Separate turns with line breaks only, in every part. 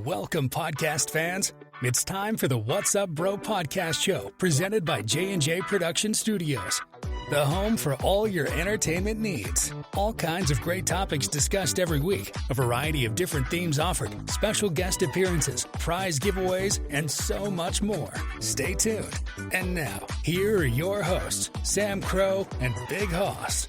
Welcome, podcast fans. It's time for the What's Up Bro podcast show presented by J&J Production Studios, the home for all your entertainment needs. All kinds of great topics discussed every week, a variety of different themes offered, special guest appearances, prize giveaways, and so much more. Stay tuned. And now, here are your hosts, Sam Crow and Big Hoss.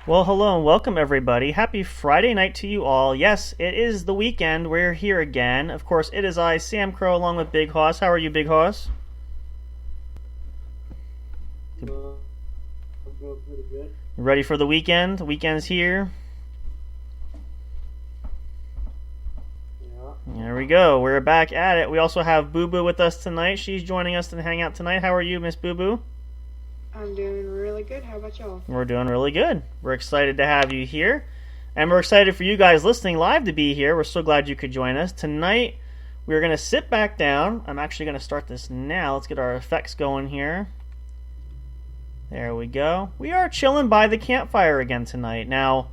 Well, hello and welcome, everybody. Happy Friday night to you all. Yes, it is the weekend. We're here again. Of course, it is I, Sam Crow, along with Big Hoss. How are you, Big Hoss?
I'm doing pretty good.
You ready for the weekend? The weekend's here.
Yeah.
There we go. We're back at it. We also have Boo Boo with us tonight. She's joining us to hang out tonight. How are you, Miss Boo Boo?
I'm doing really good. How about y'all?
We're doing really good. We're excited to have you here. And we're excited for you guys listening live to be here. We're so glad you could join us. Tonight, we're going to sit back down. I'm actually going to start this now. Let's get our effects going here. There we go. We are chilling by the campfire again tonight. Now,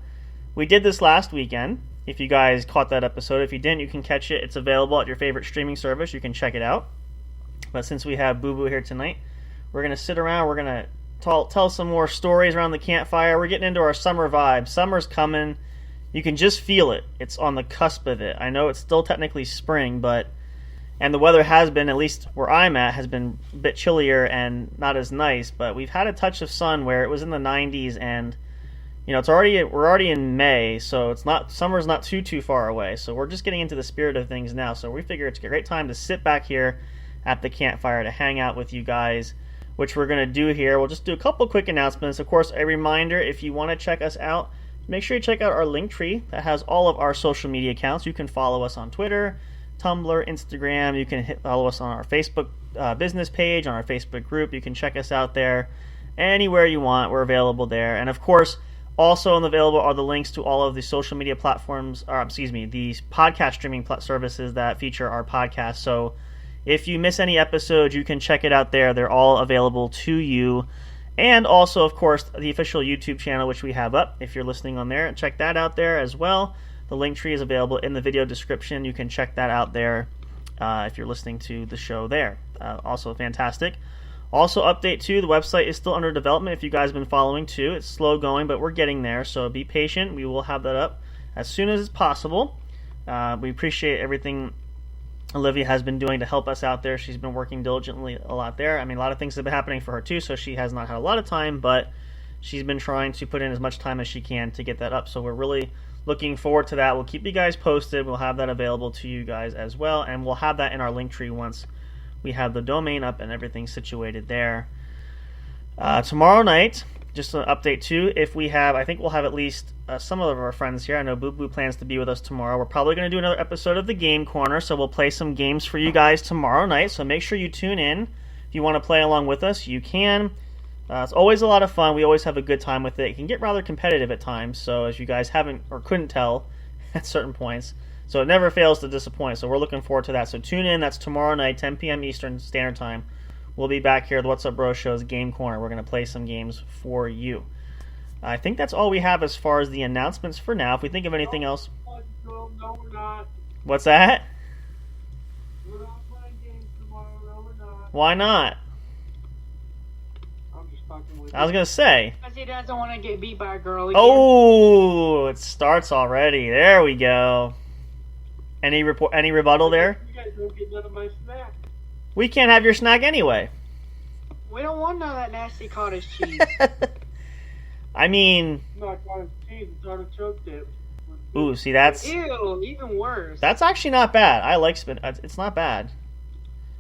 we did this last weekend. If you guys caught that episode. If you didn't, you can catch it. It's available at your favorite streaming service. You can check it out. But since we have Boo Boo here tonight, we're going to sit around. We're going to tell some more stories around the campfire. We're getting into our summer vibe. Summer's coming. You can just feel it. It's on the cusp of it. I know it's still technically spring, and the weather has been, at least where I'm at, has been a bit chillier and not as nice, but we've had a touch of sun where it was in the 90s, and we're already in May, so summer's not too far away. So we're just getting into the spirit of things now. So we figure it's a great time to sit back here at the campfire to hang out with you guys, which we're going to do here. We'll just do a couple quick announcements. Of course, a reminder, if you want to check us out, make sure you check out our link tree that has all of our social media accounts. You can follow us on Twitter, Tumblr, Instagram. You can follow us on our Facebook business page, on our Facebook group. You can check us out there anywhere you want. We're available there. And of course, also available are the links to all of the social media platforms, these podcast streaming services that feature our podcast. So if you miss any episodes, you can check it out there. They're all available to you. And also, of course, the official YouTube channel, which we have up. If you're listening on there, check that out there as well. The link tree is available in the video description. You can check that out there if you're listening to the show there. Also fantastic. Also, update too, the website is still under development if you guys have been following too. It's slow going, but we're getting there. So be patient. We will have that up as soon as it's possible. We appreciate everything Olivia has been doing to help us out there. She's been working diligently a lot there. I mean, a lot of things have been happening for her too, so she has not had a lot of time, but she's been trying to put in as much time as she can to get that up. So we're really looking forward to that. We'll keep you guys posted. We'll have that available to you guys as well, and we'll have that in our link tree once we have the domain up and everything situated there. Tomorrow night, just an update too, I think we'll have at least some of our friends here. I know Boo Boo plans to be with us tomorrow. We're probably going to do another episode of the Game Corner, so we'll play some games for you guys tomorrow night. So make sure you tune in. If you want to play along with us, you can. It's always a lot of fun. We always have a good time with it. It can get rather competitive at times, so as you guys haven't or couldn't tell at certain points. So it never fails to disappoint. So we're looking forward to that. So tune in. That's tomorrow night, 10 p.m. Eastern Standard Time. We'll be back here at the What's Up Bro Show's Game Corner. We're going to play some games for you. I think that's all we have as far as the announcements for now. If we think of anything else...
No, we're not.
What's that?
We're not playing games tomorrow. No, we're not.
Why not?
I'm just fucking with you.
I was going to say.
Because he doesn't want to get beat by a girl again.
Oh, it starts already. There we go. Any rebuttal there?
You guys don't get none of my snack.
We can't have your snack anyway.
We don't want none of that nasty cottage cheese.
I mean...
It's not cottage cheese, it's artichoke dip.
Ooh, see, that's...
Ew, even worse.
That's actually not bad. I like spin... It's not bad.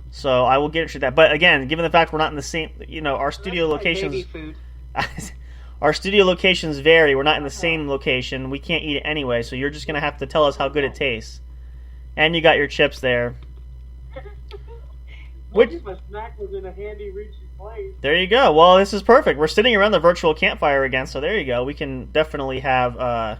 So I will get you that. But again, given the fact we're not in the same... our studio
That's like
locations...
baby food.
Our studio locations vary. We're not in the same location. We can't eat it anyway, so you're just going to have to tell us how good it tastes. And you got your chips there.
My snack was in a handy reaching place.
There you go. Well, this is perfect. We're sitting around the virtual campfire again, so there you go. We can definitely have our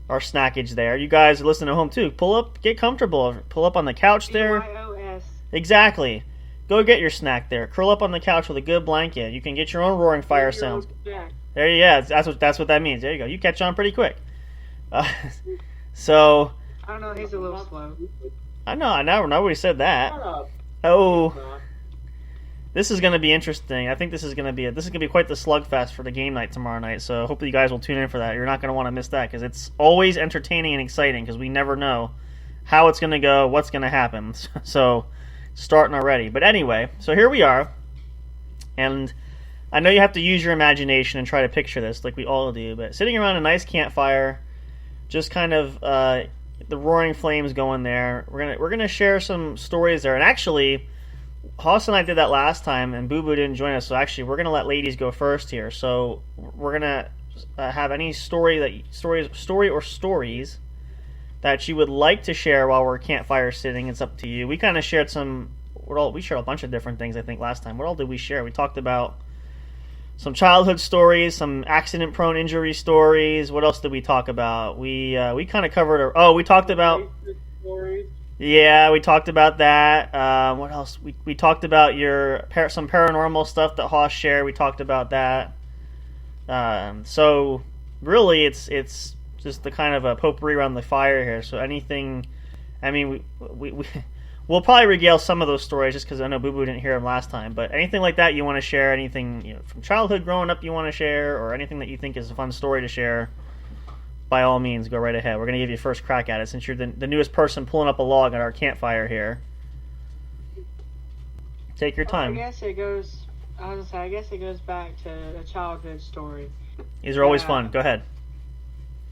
snackage there. You guys are listening at home too. Pull up, get comfortable. Pull up on the couch there.
BYOS.
Exactly. Go get your snack there. Curl up on the couch with a good blanket. You can get your own roaring fire sounds. There you go. That's what that means. There you go. You catch on pretty quick. So.
I don't know. He's a little slow.
I know. Nobody said that.
Shut up.
Oh. This is going to be interesting. I think this is going to be quite the slugfest for the game night tomorrow night. So hopefully you guys will tune in for that. You're not going to want to miss that because it's always entertaining and exciting because we never know how it's going to go, what's going to happen. So starting already. But anyway, so here we are. And I know you have to use your imagination and try to picture this like we all do. But sitting around a nice campfire, just kind of the roaring flames going there. We're gonna share some stories there. And actually, Hoss and I did that last time, and Boo Boo didn't join us. So actually, we're gonna let ladies go first here. So we're gonna have any story or stories that you would like to share while we're campfire sitting. It's up to you. We kind of shared we shared a bunch of different things. I think last time. What all did we share? We talked about some childhood stories, some accident-prone injury stories. What else did we talk about? We kind of covered. We talked about. Yeah, we talked about that. What else? We talked about some paranormal stuff that Hoss shared. We talked about that. So really, it's just the kind of a potpourri around the fire here. So anything, I mean, we'll probably regale some of those stories just because I know Boo Boo didn't hear them last time. But anything like that you want to share, anything from childhood growing up you want to share, or anything that you think is a fun story to share, by all means, go right ahead. We're going to give you first crack at it since you're the newest person pulling up a log at our campfire here. Take your time.
I guess it goes back to a childhood story.
These are always fun. Go ahead.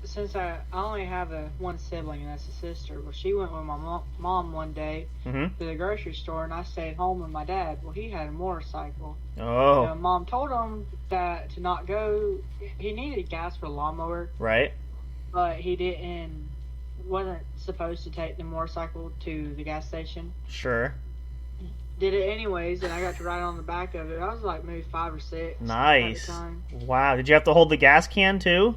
Since I only have one sibling, and that's a sister. Well, she went with my mom one day to the grocery store, and I stayed home with my dad. Well, he had a motorcycle.
Oh.
So Mom told him that to not go. He needed gas for the lawnmower.
Right.
But he wasn't supposed to take the motorcycle to the gas station.
Sure.
Did it anyways, and I got to ride on the back of it. I was like maybe 5 or 6.
Nice.
At the time.
Wow. Did you have to hold the gas can too?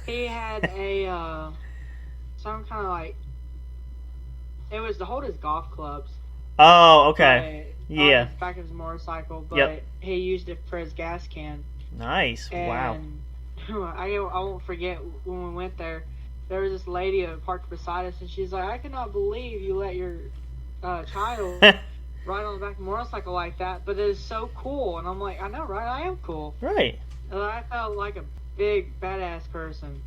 He had a some kind of like it was to hold his golf clubs.
Oh, okay. Yeah.
On the back of his motorcycle, but
Yep.
he used it for his gas can.
Nice. Wow.
I won't forget when we went there. There was this lady parked beside us, and she's like, "I cannot believe you let your child ride on the back of a motorcycle like that, but it is so cool." And I'm like, "I know, right? I am cool."
Right.
And I felt like a big badass person.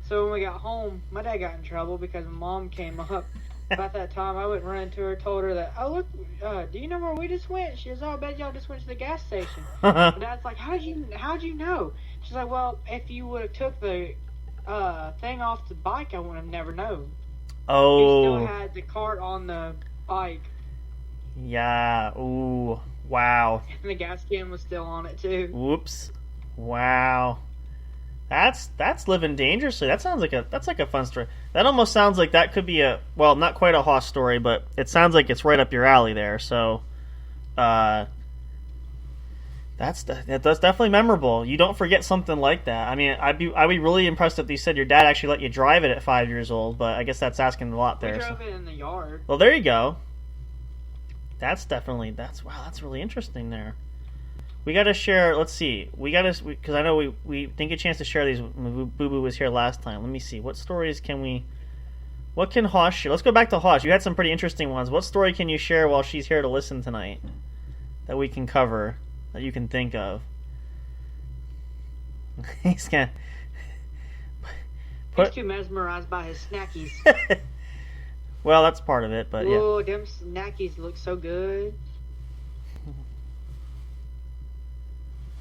So when we got home, my dad got in trouble because my mom came up. About that time, I went and ran to her, told her that, "Oh look, do you know where we just went?" She goes, "Oh, I bet y'all just went to the gas station." My Dad's like, "How'd you know?" She's like, "Well, if you would have took the thing off the bike, I would have never known."
Oh.
He still had the cart on the bike.
Yeah. Ooh. Wow.
And the gas can was still on it too.
Whoops. Wow. That's living dangerously. That's like a fun story. That almost sounds like that could be not quite a Hoss story, but it sounds like it's right up your alley there. So, that's definitely memorable. You don't forget something like that. I mean, I'd be really impressed if you said your dad actually let you drive it at 5 years old, but I guess that's asking a lot there.
We drove it in the yard.
Well, there you go. That's really interesting there. We got to share. Let's see. Because I know we didn't get a chance to share these when Boo Boo was here last time. Let me see. What stories what can Hoss share? Let's go back to Hoss. You had some pretty interesting ones. What story can you share while she's here to listen tonight that we can cover, that you can think of? He's too
mesmerized by his snackies.
Well, that's part of it, but yeah.
Oh, them snackies look so good.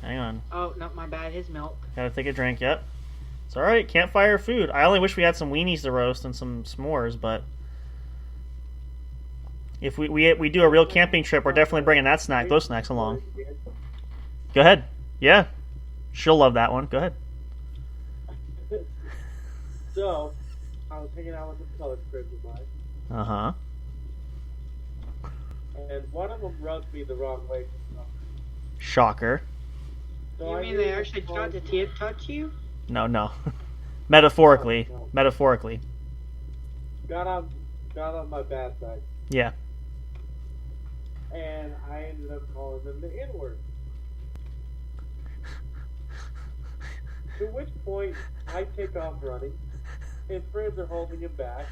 Hang on.
Oh, no, my bad. His milk.
Gotta take a drink, yep. It's alright, campfire food. I only wish we had some weenies to roast and some s'mores, but if we do a real camping trip, we're definitely bringing those snacks along. Go ahead. Yeah. She'll love that one. Go ahead.
So, I was hanging out with some college friends of mine.
Uh-huh.
And one of them rubbed me the wrong way.
Shocker.
So
You mean they actually tried to touch you?
No. Metaphorically.
No.
Metaphorically.
Got on my bad side.
Yeah.
and I ended up calling them the N-word. To which point, I take off running. His friends are holding him back.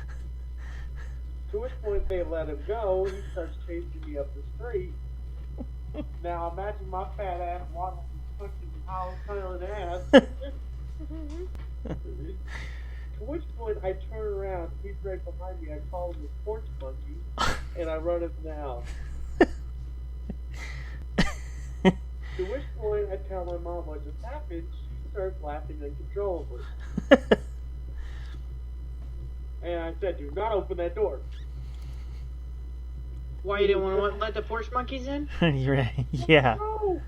To which point, they let him go. He starts chasing me up the street. Now, imagine my fat ass walking fucking house silent ass. To which point, I turn around. He's right behind me. I call him a porch monkey, and I run him down. To which point, I tell my mom what just happened. She starts laughing uncontrollably. And I said, do not open that door.
Why, you didn't want to let the porch monkeys in?
You're right. Yeah.
No!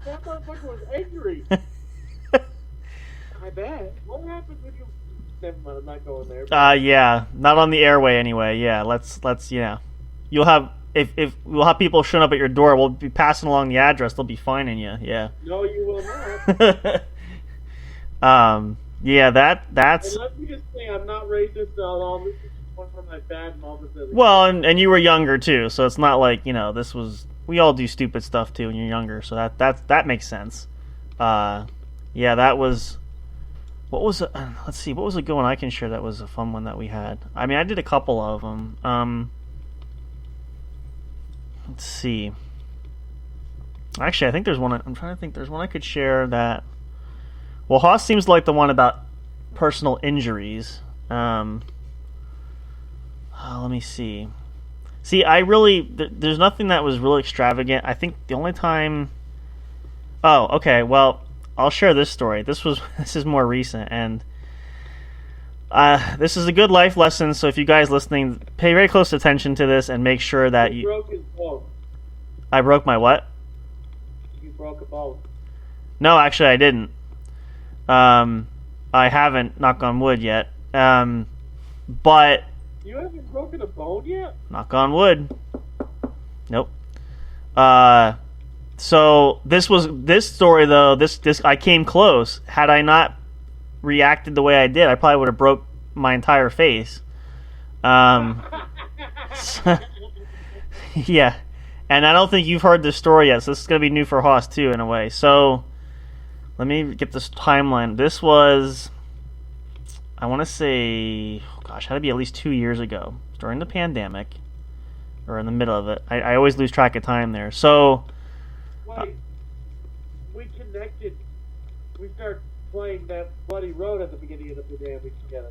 That motherfucker was angry.
I bet.
What happens when you... Never mind, I'm not going there.
Yeah. Not on the airway anyway. Yeah, let's yeah. You'll have... If we'll have people showing up at your door, we'll be passing along the address. They'll be finding you. Yeah.
No, you will not.
Yeah, that's...
And let me just say, I'm not racist at all. This is one of my bad moments.
Well, and you were younger, too, so it's not like, this was... We all do stupid stuff, too, when you're younger, so that makes sense. Yeah, that was... What was... let's see, what was a good one I can share that was a fun one that we had? I mean, I did a couple of them. Let's see. Actually, I think there's one... I'm trying to think. There's one I could share that... Well, Haas seems like the one about personal injuries. Let me see. See, I really... There's nothing that was really extravagant. I think the only time... Oh, okay. Well, I'll share this story. This is more recent, and this is a good life lesson, so if you guys listening, pay very close attention to this and make sure that
you broke his bone.
I broke my what?
You broke a bone.
No, actually, I didn't. I haven't, knock on wood, yet. But...
You haven't broken a bone yet?
Knock on wood. Nope. So, this story, though, I came close. Had I not reacted the way I did, I probably would have broke my entire face. Yeah. And I don't think you've heard this story yet, so this is going to be new for Haas, too, in a way. So... Let me get this timeline. This was, I want to say, had to be at least 2 years ago, during the pandemic, or in the middle of it. I always lose track of time there. So,
wait, we connected. We started playing that Bloody Road at the beginning of the pandemic together.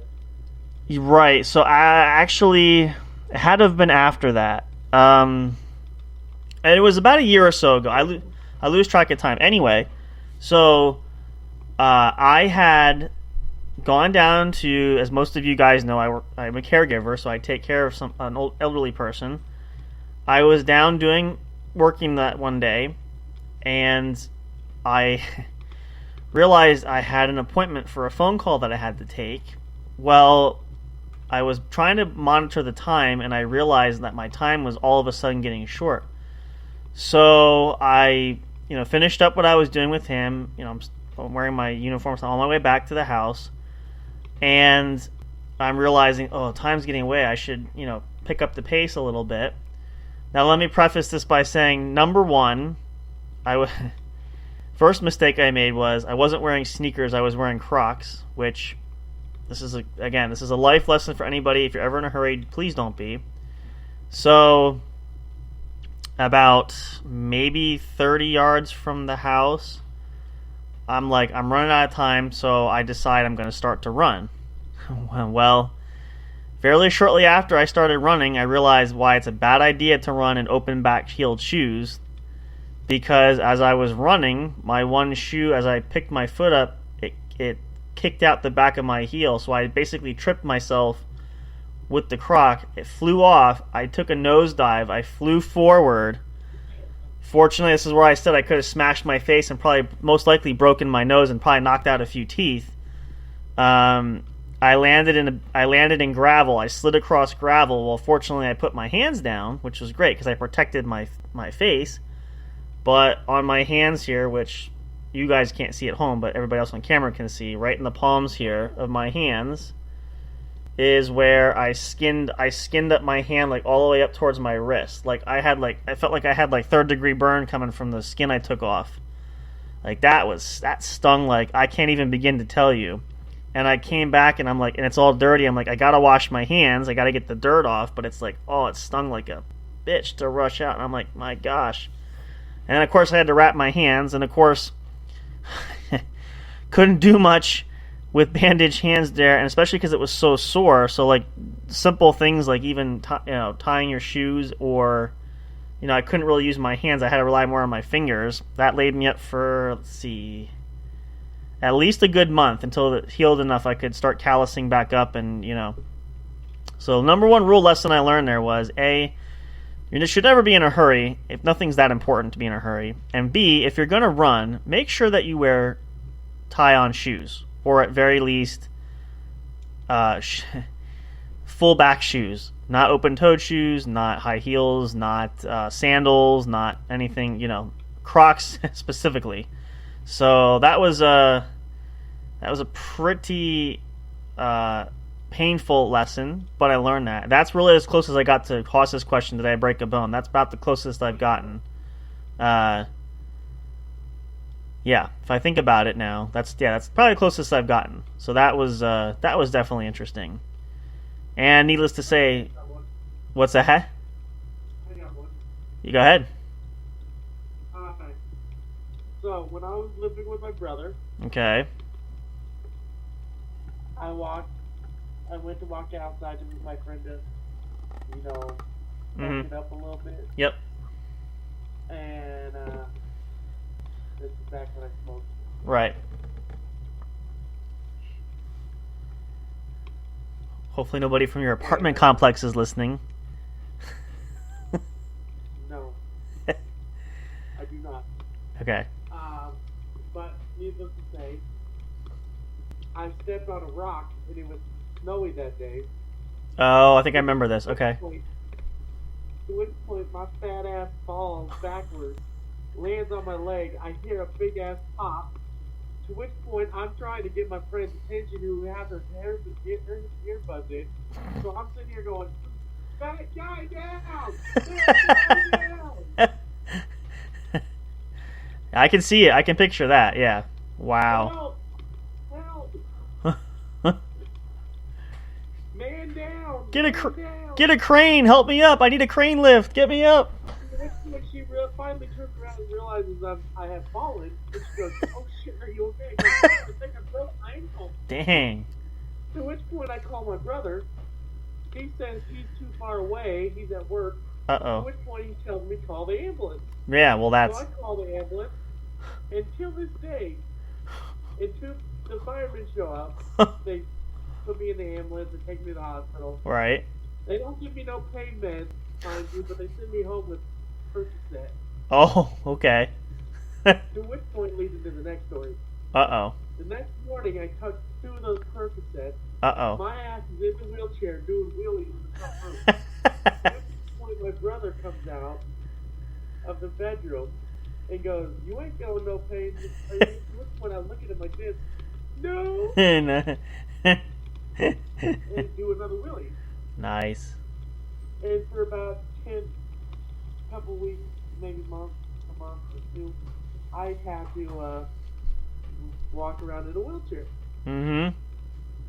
Right. So it had to have been after that. And it was about a year or so ago. I lose track of time. Anyway. So, I had gone down to, as most of you guys know, I'm a caregiver, so I take care of an old elderly person. I was down working that one day, and I realized I had an appointment for a phone call that I had to take. Well, I was trying to monitor the time, and I realized that my time was all of a sudden getting short. So, I... finished up what I was doing with him. I'm wearing my uniform, so I'm on my way back to the house. And I'm realizing, time's getting away. I should, pick up the pace a little bit. Now, let me preface this by saying, number one, first mistake I made was I wasn't wearing sneakers. I was wearing Crocs, which, this is a life lesson for anybody. If you're ever in a hurry, please don't be. So... about maybe 30 yards from the house, I'm running out of time, so I decide I'm going to start to run. Well, fairly shortly after I started running, I realized why it's a bad idea to run in open-back-heeled shoes, because as I was running, my one shoe, as I picked my foot up, it kicked out the back of my heel, so I basically tripped myself with the Croc. It flew off. I took a nosedive. I flew forward. Fortunately, this is where I said I could have smashed my face and probably most likely broken my nose and probably knocked out a few teeth. I landed in gravel. I slid across gravel. Well, fortunately, I put my hands down, which was great because I protected my face. But on my hands here, which you guys can't see at home, but everybody else on camera can see, right in the palms here of my hands, is where I skinned up my hand like all the way up towards my wrist. Like I felt like I had like 3rd-degree burn coming from the skin I took off. Like that stung like I can't even begin to tell you. And I came back and I'm like, and it's all dirty. I'm like, I gotta wash my hands. I gotta get the dirt off. But it's like, oh, it stung like a bitch to rush out. And I'm like, my gosh. And then of course I had to wrap my hands. And of course, couldn't do much with bandaged hands there, and especially because it was so sore. So like simple things like even tying your shoes, or I couldn't really use my hands. I had to rely more on my fingers. That laid me up for, let's see, at least a good month until it healed enough I could start callousing back up. And so number one rule lesson I learned there was A, you should never be in a hurry if nothing's that important to be in a hurry, and B, if you're going to run, make sure that you wear tie-on shoes, or at very least full back shoes, not open-toed shoes, not high heels, not sandals, not anything, Crocs specifically. So that was a pretty painful lesson, but I learned that. That's really as close as I got to Haas's question, did I break a bone? That's about the closest I've gotten. Yeah, if I think about it now, that's probably the closest I've gotten. So that was definitely interesting. And needless to say, what's that?
I got one.
You go ahead.
Alright. So when I was living with my brother,
Okay.
I went to walk outside to meet my friend to,
Mhm.
it up a little bit.
Yep.
And this is back when I smoked.
Right. Hopefully nobody from your apartment complex is listening.
No. I do not.
Okay.
But needless to say, I stepped on a rock and it was snowy that day.
Oh, I think I remember this. Okay.
To which point my fat ass falls backwards, lands on my leg. I hear a big ass pop. To which point I'm trying to get my friend's attention, who has her earbuds in. So I'm sitting here going, "Fat guy down! Fat guy down!"
I can see it. I can picture that. Yeah. Wow.
Help! Man down!
Get a crane. Help me up. I need a crane lift. Get me up.
When she finally turns around and realizes I have fallen, and she goes, "Oh shit, are you okay?" I go, "I think I broke my ankle."
Dang.
To which point I call my brother. He says he's too far away. He's at work.
Uh-oh.
To which point he tells me call the ambulance.
Yeah, well that's...
So I call the ambulance. Until this day, until the firemen show up, they put me in the ambulance and take me to the hospital.
Right.
They don't give me no pain meds, mind you, but they send me home with Percocet.
Oh, okay.
To which point leads into the next story.
Uh-oh.
The next morning, I took 2 of those Percocets.
Uh-oh.
My ass is in the wheelchair doing wheelies in the front room. At this point, my brother comes out of the bedroom and goes, "You ain't going no pain." At which point I look at him like this, "No!" and do another wheelie.
Nice.
And for about couple weeks, maybe a month or 2, I had to walk around in a wheelchair.
Mm-hmm.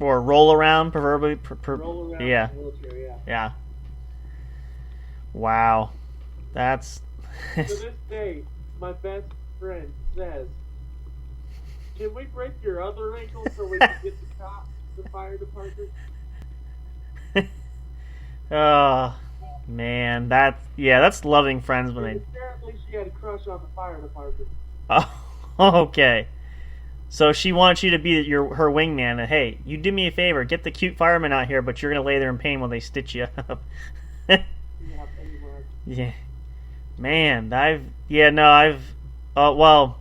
Or roll around, preferably.
Roll around
Yeah.
in a wheelchair, yeah.
Yeah. Wow. That's...
To this day, my best friend says, "Can we break your other ankle so we can get the fire department?"
Oh, man. That's loving friends when they...
Apparently she had a crush on the fire department.
Oh, okay. So she wants you to be her wingman, and hey, you do me a favor, get the cute firemen out here, but you're gonna lay there in pain while they stitch you up.
Yeah, pretty much.
Yeah, man, well,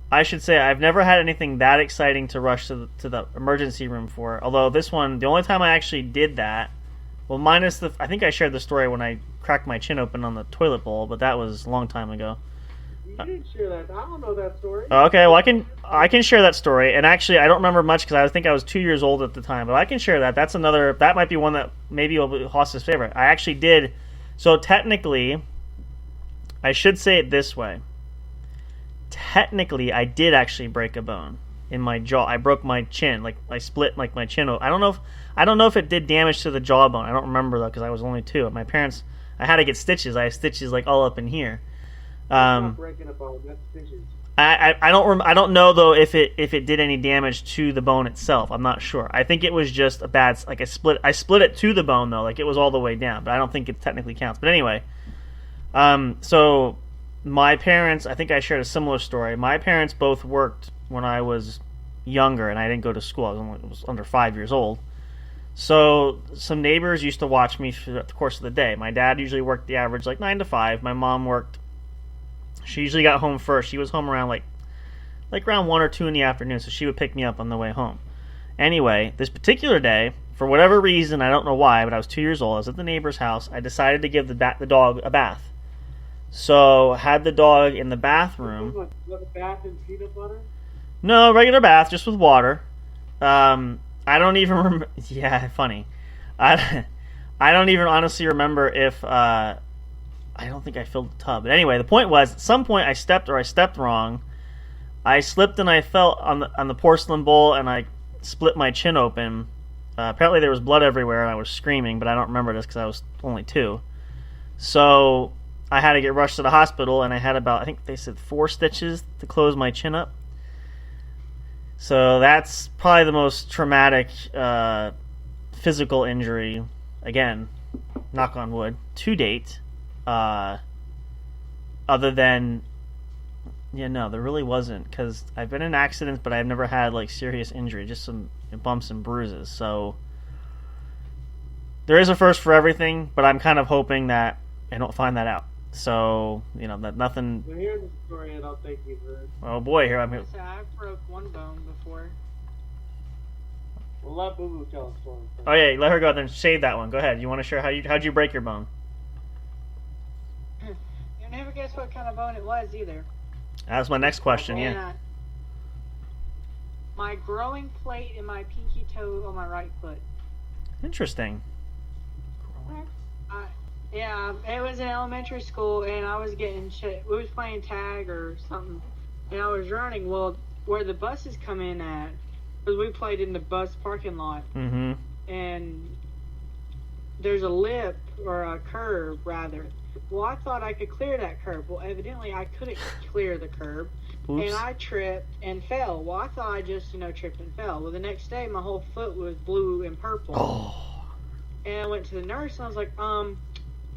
I should say I've never had anything that exciting to rush to the emergency room for. Although this one, the only time I actually did that, well, minus I think I shared the story when I cracked my chin open on the toilet bowl, but that was a long time ago.
You didn't share that. I don't know that story.
Okay, well I can share that story, and actually I don't remember much because I think I was 2 years old at the time, but I can share that. That might be one that maybe will be Haas's favorite. I actually did. So technically, I should say it this way. Technically, I did actually break a bone in my jaw. I broke my chin, like I split like my chin. I don't know if it did damage to the jawbone. I don't remember though because I was only 2. My parents, I had to get stitches. I have stitches like all up in here.
Not breaking a bone. That's stitches.
I don't know though if it did any damage to the bone itself. I'm not sure. I think it was just a bad I split it to the bone though, like it was all the way down, but I don't think it technically counts. But anyway, so my parents, I think I shared a similar story. My parents both worked when I was younger, and I didn't go to school. I was under 5 years old. So some neighbors used to watch me throughout the course of the day. My dad usually worked the average like 9 to 5. My mom worked. She usually got home first. She was home around like around 1 or 2 in the afternoon, so she would pick me up on the way home. Anyway, this particular day, for whatever reason, I don't know why, but I was 2 years old. I was at the neighbor's house. I decided to give the dog a bath. So had the dog in the bathroom.
Was a bath in peanut butter?
No, regular bath, just with water. I don't even remember. Yeah, funny. I don't even honestly remember if. I don't think I filled the tub. But anyway, the point was, at some point I stepped wrong. I slipped and I fell on the porcelain bowl and I split my chin open. Apparently there was blood everywhere and I was screaming, but I don't remember this because I was only 2. So I had to get rushed to the hospital, and I had about, I think they said 4 stitches to close my chin up. So that's probably the most traumatic physical injury, again, knock on wood, to date. Other than, no, there really wasn't, because I've been in accidents, but I've never had like serious injury, just some bumps and bruises. So there is a first for everything, but I'm kind of hoping that I don't find that out. So, that nothing.
Well, here's the story, and I'll thank you for it.
Oh boy, here I'm here.
So I broke one bone before.
Well, let Boo Boo tell the story first.
Oh yeah, let her go. Then save that one. Go ahead. You want to share how'd you break your bone?
You'll never guess what kind of bone it was either.
That's my next question.
And,
Yeah.
My growing plate in my pinky toe on my right foot.
Interesting.
Yeah, it was in elementary school, and I was getting shit. We was playing tag or something, and I was running. Well, where the buses come in at, because we played in the bus parking lot,
Mm-hmm.
and there's a lip, or a curb, rather. Well, I thought I could clear that curb. Well, evidently I couldn't clear the curb,
Oops.
and I tripped and fell. Well, I thought I just, tripped and fell. Well, the next day, my whole foot was blue and purple.
Oh.
And I went to the nurse, and I was like,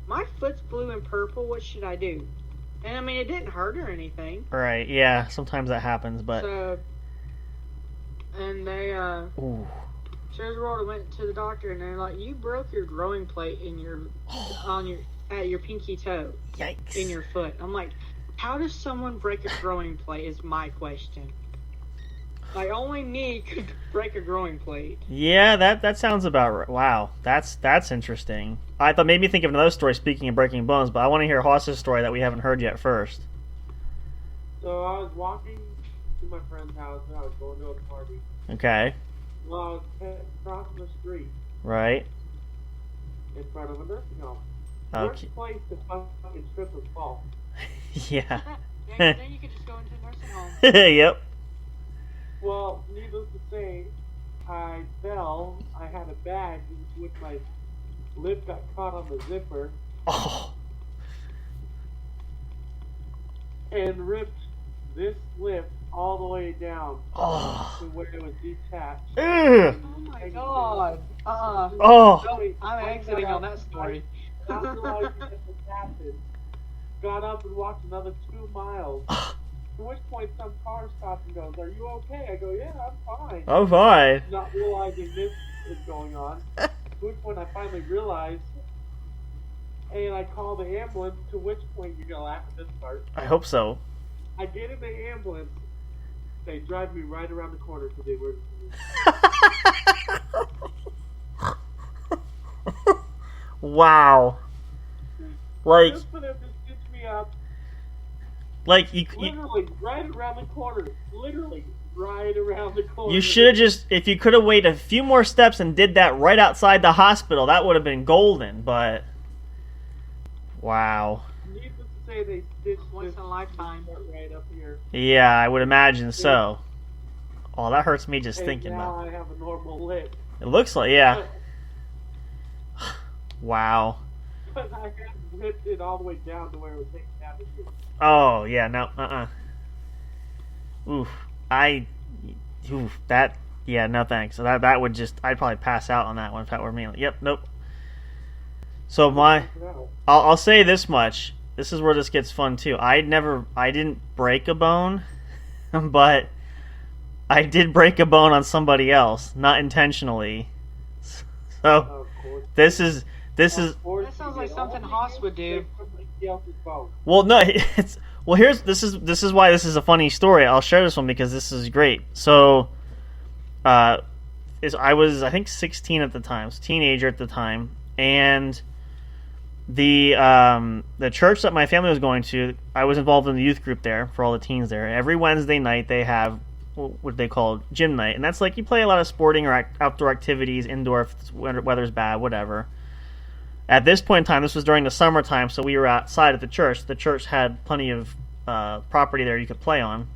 my foot's blue and purple. What should I do? And I mean, it didn't hurt or anything.
Right. Yeah. Sometimes that happens, but.
So, and they
Ooh.
Sherwood went to the doctor, and they're like, "You broke your growing plate in your at your pinky toe,
Yikes.
in your foot." I'm like, how does someone break a growing plate? Is my question. Like, only me could break a growing plate.
Yeah, that sounds about right. Wow, that's interesting. I thought made me think of another story. Speaking of breaking bones, but I want to hear Haas's story that we haven't heard yet first.
So I was walking to my friend's house, and I was going to a party.
Okay.
Well, I was crossing the street
Right.
in front of a nursing home.
Okay.
Worst place to fucking trip and fall.
Yeah.
Then you could just go into a nursing home.
Yep.
Well, needless to say, I fell. I had a bag with my lip got caught on the zipper
Oh.
and ripped this lip all the way down
Oh.
to where it was detached.
Ugh.
Oh my god.
Oh.
I'm exiting on that story.
Not realizing that this happened. Got up and walked another 2 miles. To which point some car stops and goes, "Are you okay?" I go, "Yeah, I'm fine."
I'm fine.
Not realizing this is going on. To which point I finally realized, and I call the ambulance. To which point you're gonna laugh at this part.
I hope so.
I get in the ambulance. They drive me right around the corner to the emergency room.
Wow. Like,
Just for them to stitch me up
Like
literally right around the corner. Literally right around the corner.
you should have just, if you could have waited a few more steps and did that right outside the hospital, that would have been golden. But wow.
Needless to say, they stitched
Once in a lifetime.
right up here.
Yeah, I would imagine so. Oh, that hurts me just
And
thinking
now
about.
I have a normal lip.
It looks like, yeah. Wow.
But I had ripped it all the way down to where it was taken down to here.
Oh yeah, no, Oof, that, yeah, no thanks. So that would just, I'd probably pass out on that one if that were me. Like, yep, nope. So I'll say this much. This is where this gets fun too. I didn't break a bone, but I did break a bone on somebody else, not intentionally. So this is.
That sounds like something Haas would do.
Well, no, this is why this is a funny story. I'll share this one because this is great. So, I was, I think, 16 at the time, so teenager at the time, and the church that my family was going to, I was involved in the youth group there for all the teens there. Every Wednesday night they have what they call gym night, and that's like you play a lot of sporting or outdoor activities, indoor if the weather's bad, whatever. At this point in time, this was during the summertime, so we were outside at the church. The church had plenty of property there you could play on.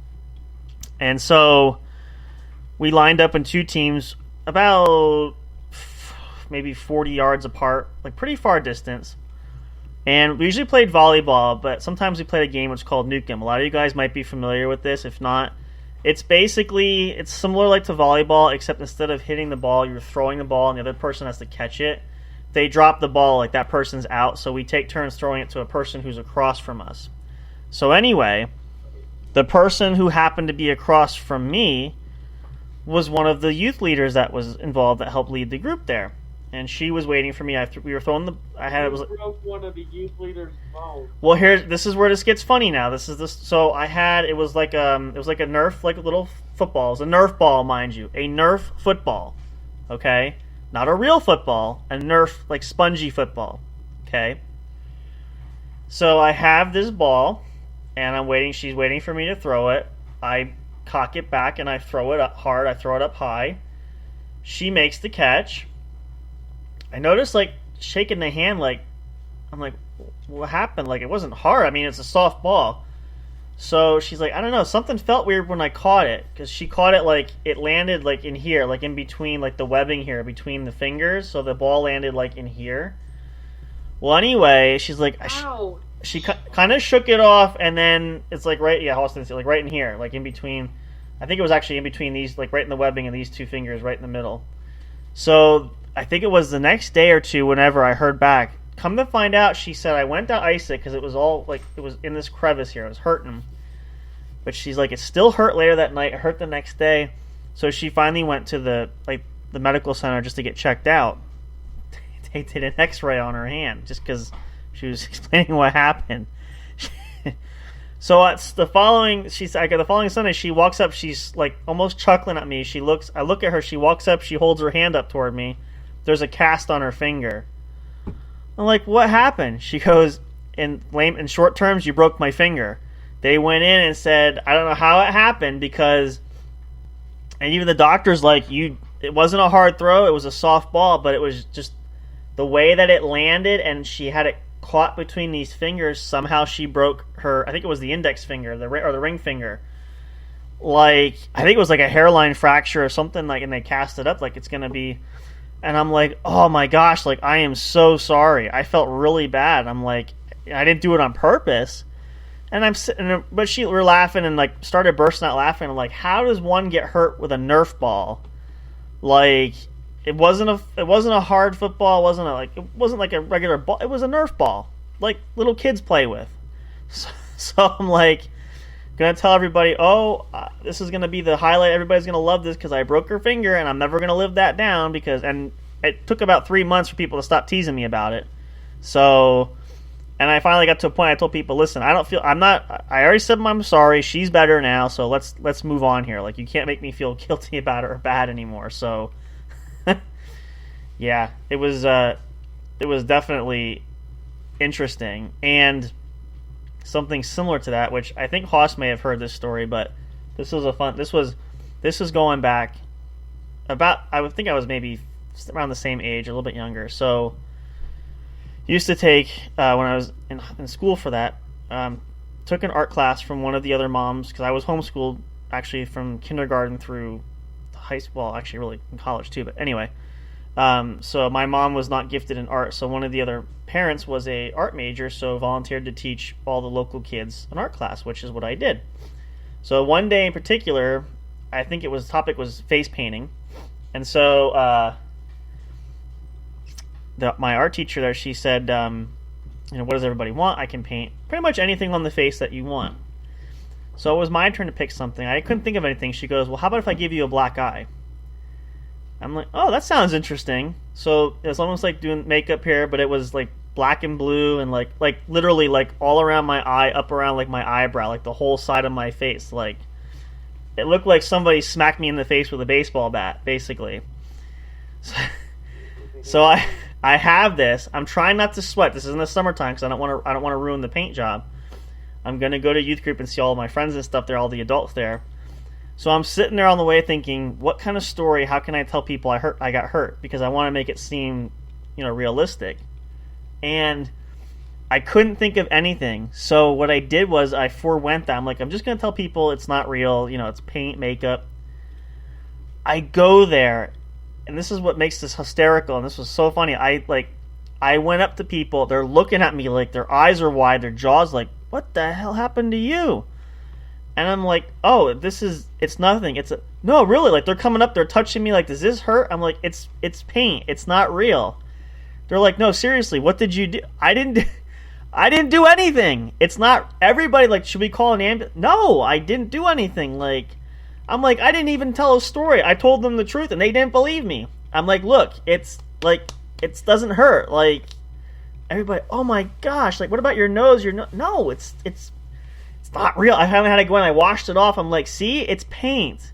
And so we lined up in two teams about maybe 40 yards apart, like pretty far distance. And we usually played volleyball, but sometimes we played a game which is called Nukem. A lot of you guys might be familiar with this. If not, it's similar like to volleyball, except instead of hitting the ball, you're throwing the ball and the other person has to catch it. They drop the ball, like that person's out, so we take turns throwing it to a person who's across from us. So anyway, the person who happened to be across from me was one of the youth leaders that was involved that helped lead the group there. And she was waiting for me. We were throwing
broke one of the youth leaders' bones.
Well, this is where this gets funny now. So it was like a Nerf, like a little football. It was a Nerf ball, mind you. A Nerf football. Okay? Not a real football, a Nerf, like spongy football. Okay? So I have this ball, and she's waiting for me to throw it. I cock it back, and I throw it up hard. I throw it up high. She makes the catch. I noticed, like, shaking the hand, like, I'm like, what happened? Like, it wasn't hard. I mean, it's a soft ball. So she's like, I don't know, something felt weird when I caught it, because she caught it like it landed like in here, like in between, like the webbing here between the fingers, so the ball landed like in here. Well, anyway, she's like, she kind of shook it off, and then it's like like right in here, like in between. I think it was actually in between these, like right in the webbing of these two fingers, right in the middle. So I think it was the next day or two, whenever I heard back. Come to find out, she said, I went to ice it because it was all like, it was in this crevice here. It was hurting. But she's like, it still hurt later that night. It hurt the next day. So she finally went to the medical center just to get checked out. They did an x-ray on her hand just because she was explaining what happened. So it's the following Sunday, she walks up, she's like almost chuckling at me. I look at her, she walks up, she holds her hand up toward me. There's a cast on her finger. I'm like, what happened? She goes, in short terms, you broke my finger. They went in and said, I don't know how it happened, because, and even the doctor's like, it wasn't a hard throw, it was a soft ball, but it was just the way that it landed, and she had it caught between these fingers. Somehow she broke her, I think it was the index finger, or the ring finger. Like, I think it was like a hairline fracture or something, like, and they cast it up like it's going to be. And I'm like, oh my gosh, like, I am so sorry. I felt really bad. I'm like, I didn't do it on purpose. And I'm sitting, but we're laughing and like started bursting out laughing. I'm like, how does one get hurt with a Nerf ball? Like, it wasn't a hard football. It wasn't like a regular ball. It was a Nerf ball, like little kids play with. So I'm like, gonna tell everybody, this is gonna be the highlight. Everybody's gonna love this because I broke her finger, and I'm never gonna live that down, and it took about 3 months for people to stop teasing me about it. So, and I finally got to a point. I told people, listen, I already said I'm sorry. She's better now, so let's move on here. Like, you can't make me feel guilty about it or bad anymore. So, yeah, it was definitely interesting. And something similar to that, which I think Haas may have heard this story, but this is going back about, I would think I was maybe around the same age, a little bit younger. So used to take, when I was in school for that, took an art class from one of the other moms, because I was homeschooled actually from kindergarten through high school, well, actually really in college too, but anyway. So my mom was not gifted in art, so one of the other parents was a art major, so volunteered to teach all the local kids an art class, which is what I did. So one day in particular, I think the topic was face painting, and so my art teacher there, she said, what does everybody want? I can paint pretty much anything on the face that you want. So it was my turn to pick something. I couldn't think of anything. She goes, well, how about if I give you a black eye? I'm like, oh, that sounds interesting. So it was almost like doing makeup here, but it was like black and blue and like literally like all around my eye, up around like my eyebrow, like the whole side of my face. Like it looked like somebody smacked me in the face with a baseball bat, basically. So I have this. I'm trying not to sweat. This is in the summertime because I don't want to ruin the paint job. I'm gonna go to youth group and see all of my friends and stuff there, all the adults there. So I'm sitting there on the way thinking, what kind of story? How can I tell people I got hurt? Because I want to make it seem, realistic. And I couldn't think of anything. So what I did was I forewent that. I'm like, I'm just gonna tell people it's not real. It's paint, makeup. I go there, and this is what makes this hysterical. And this was so funny. I went up to people. They're looking at me like their eyes are wide, their jaws like, what the hell happened to you? And I'm like, oh, it's nothing. No, really, like they're coming up, they're touching me like, does this hurt? I'm like, it's paint. It's not real. They're like, no, seriously, what did you do? I didn't do anything. It's not, everybody like, should we call an ambulance? No, I didn't do anything. Like, I'm like, I didn't even tell a story. I told them the truth and they didn't believe me. I'm like, look, it's like, it doesn't hurt. Like, everybody, oh my gosh, like, what about your nose? No, it's not real. I haven't had to go in. I washed it off. I'm like, see, it's paint.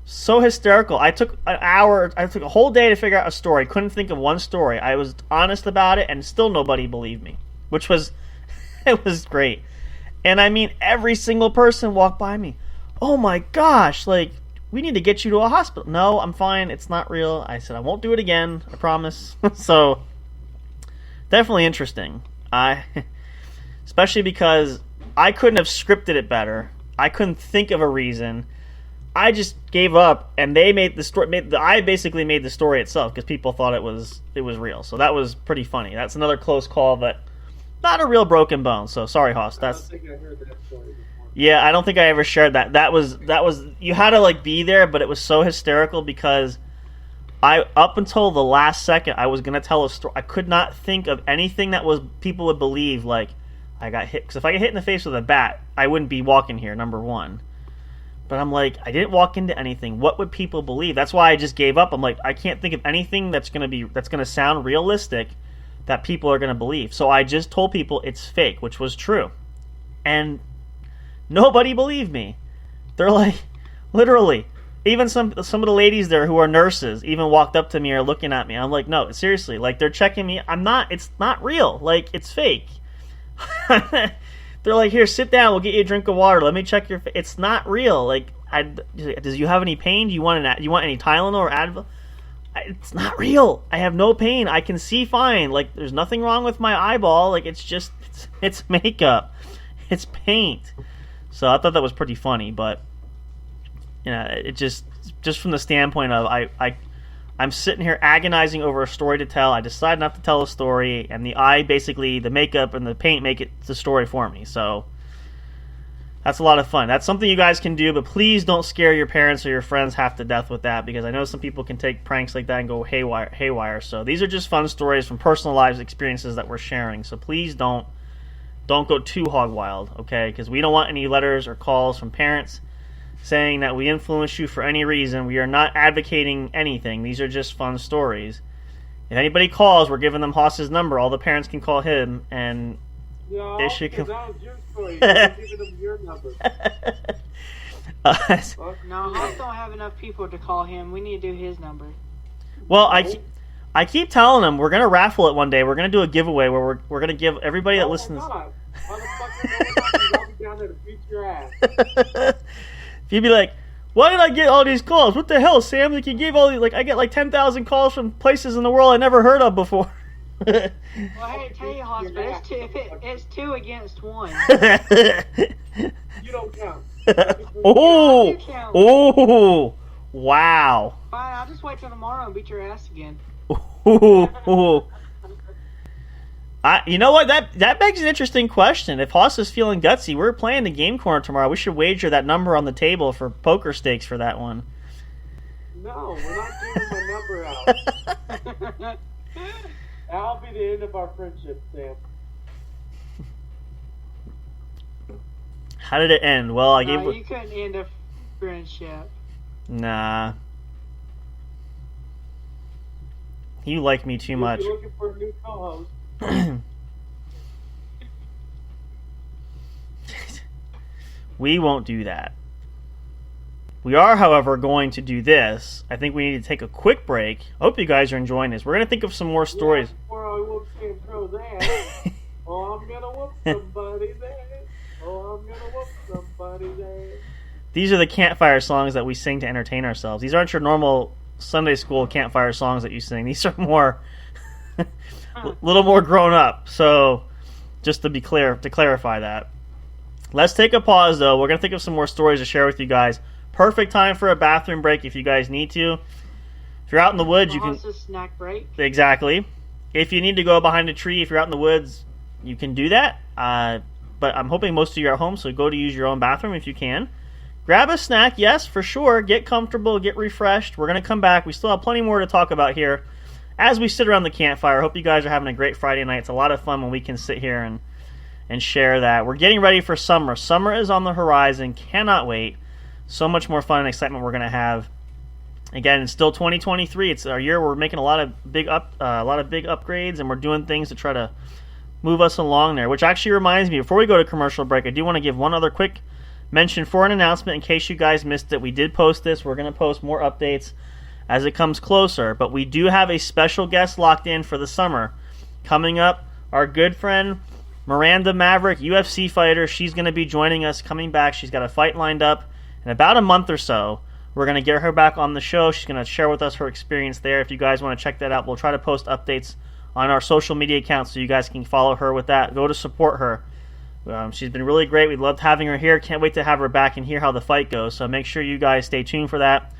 So hysterical. I took an hour. I took a whole day to figure out a story. Couldn't think of one story. I was honest about it, and still nobody believed me, which was, it was great. And I mean, every single person walked by me. Oh my gosh, like, we need to get you to a hospital. No, I'm fine. It's not real. I said, I won't do it again. I promise. So, definitely interesting. Especially because I couldn't have scripted it better. I couldn't think of a reason. I just gave up, and they made the story. I basically made the story itself because people thought it was real. So that was pretty funny. That's another close call, but not a real broken bone. So sorry, Hoss.
I don't think I heard that story before.
Yeah, I don't think I ever shared that. That was you had to like be there, but it was so hysterical because up until the last second I was gonna tell a story. I could not think of anything that people would believe. Like, I got hit, because if I get hit in the face with a bat, I wouldn't be walking here, number one. But I'm like, I didn't walk into anything. What would people believe? That's why I just gave up. I'm like, I can't think of anything that's gonna sound realistic that people are gonna believe. So I just told people it's fake, which was true, and nobody believed me. They're like, literally, even some of the ladies there who are nurses even walked up to me or looking at me. I'm like, no, seriously, like they're checking me. It's not real. Like, it's fake. They're like, here, sit down. We'll get you a drink of water. Let me check your face. It's not real. Like, does you have any pain? Do you want any Tylenol or Advil? It's not real. I have no pain. I can see fine. Like, there's nothing wrong with my eyeball. Like, it's makeup. It's paint. So I thought that was pretty funny, but it just from the standpoint of I'm sitting here agonizing over a story to tell. I decide not to tell a story, and the makeup and the paint make it the story for me. So that's a lot of fun. That's something you guys can do, but please don't scare your parents or your friends half to death with that, because I know some people can take pranks like that and go haywire. So these are just fun stories from personal lives experiences that we're sharing. So please don't go too hog wild, okay? Because we don't want any letters or calls from parents saying that we influence you for any reason. We are not advocating anything. These are just fun stories. If anybody calls, we're giving them Hoss's number. All the parents can call him, and
no,
they should come.
That was your story. You're giving them your number.
No, Hoss don't have enough people to call him. We need to do his number.
Well, I keep telling them we're going to raffle it one day. We're going to do a giveaway where we're going to give everybody that listens.
God. On a fucking I'll be down there to beat your ass.
You'd be like, why did I get all these calls? What the hell, Sam? Like, you gave all these, like, I get like 10,000 calls from places in the world I never heard of before.
Well, hey, tell you, Hospital, it's 2 against 1.
You don't count.
Oh,
You count.
oh, wow.
Fine, I'll just wait till tomorrow and beat your ass again.
Ooh. You know what? That begs an interesting question. If Haas is feeling gutsy, we're playing the game corner tomorrow. We should wager that number on the table for poker stakes for that one.
No, we're not giving my number out. That'll be the end of our friendship, Sam.
How did it end? Well, I gave.
No, you couldn't end a friendship.
Nah. You like me too much.
You're looking for a new co-host.
We won't do that. We are, however, going to do this. I think we need to take a quick break. I hope you guys are enjoying this. We're going to think of some more stories.
Before I whoop Santro's ass. Oh, I'm going to whoop somebody's ass. Oh, I'm going to whoop somebody's ass.
These are the campfire songs that we sing to entertain ourselves. These aren't your normal Sunday school campfire songs that you sing. These are more, a little more grown up. So, just to be clear, to clarify that. Let's take a pause, though. We're going to think of some more stories to share with you guys. Perfect time for a bathroom break if you guys need to. If you're out in the woods, you can...
Also snack break.
Exactly. If you need to go behind a tree, if you're out in the woods, you can do that. But I'm hoping most of you are at home, so go to use your own bathroom if you can. Grab a snack, yes, for sure. Get comfortable, get refreshed. We're going to come back. We still have plenty more to talk about here as we sit around the campfire. I hope you guys are having a great Friday night. It's a lot of fun when we can sit here and share that. We're getting ready for summer. Summer is on the horizon. Cannot wait. So much more fun and excitement we're going to have. Again, it's still 2023. It's our year. We're making a lot of big upgrades, and we're doing things to try to move us along there. Which actually reminds me, before we go to commercial break, I do want to give one other quick mention for an announcement in case you guys missed it. We did post this. We're going to post more updates as it comes closer, but we do have a special guest locked in for the summer. Coming up, our good friend Miranda Maverick, UFC fighter. She's going to be joining us, coming back. She's got a fight lined up in about a month or so. We're going to get her back on the show. She's going to share with us her experience there. If you guys want to check that out, we'll try to post updates on our social media accounts so you guys can follow her with that. Go to support her. She's been really great. We loved having her here. Can't wait to have her back and hear how the fight goes. So make sure you guys stay tuned for that.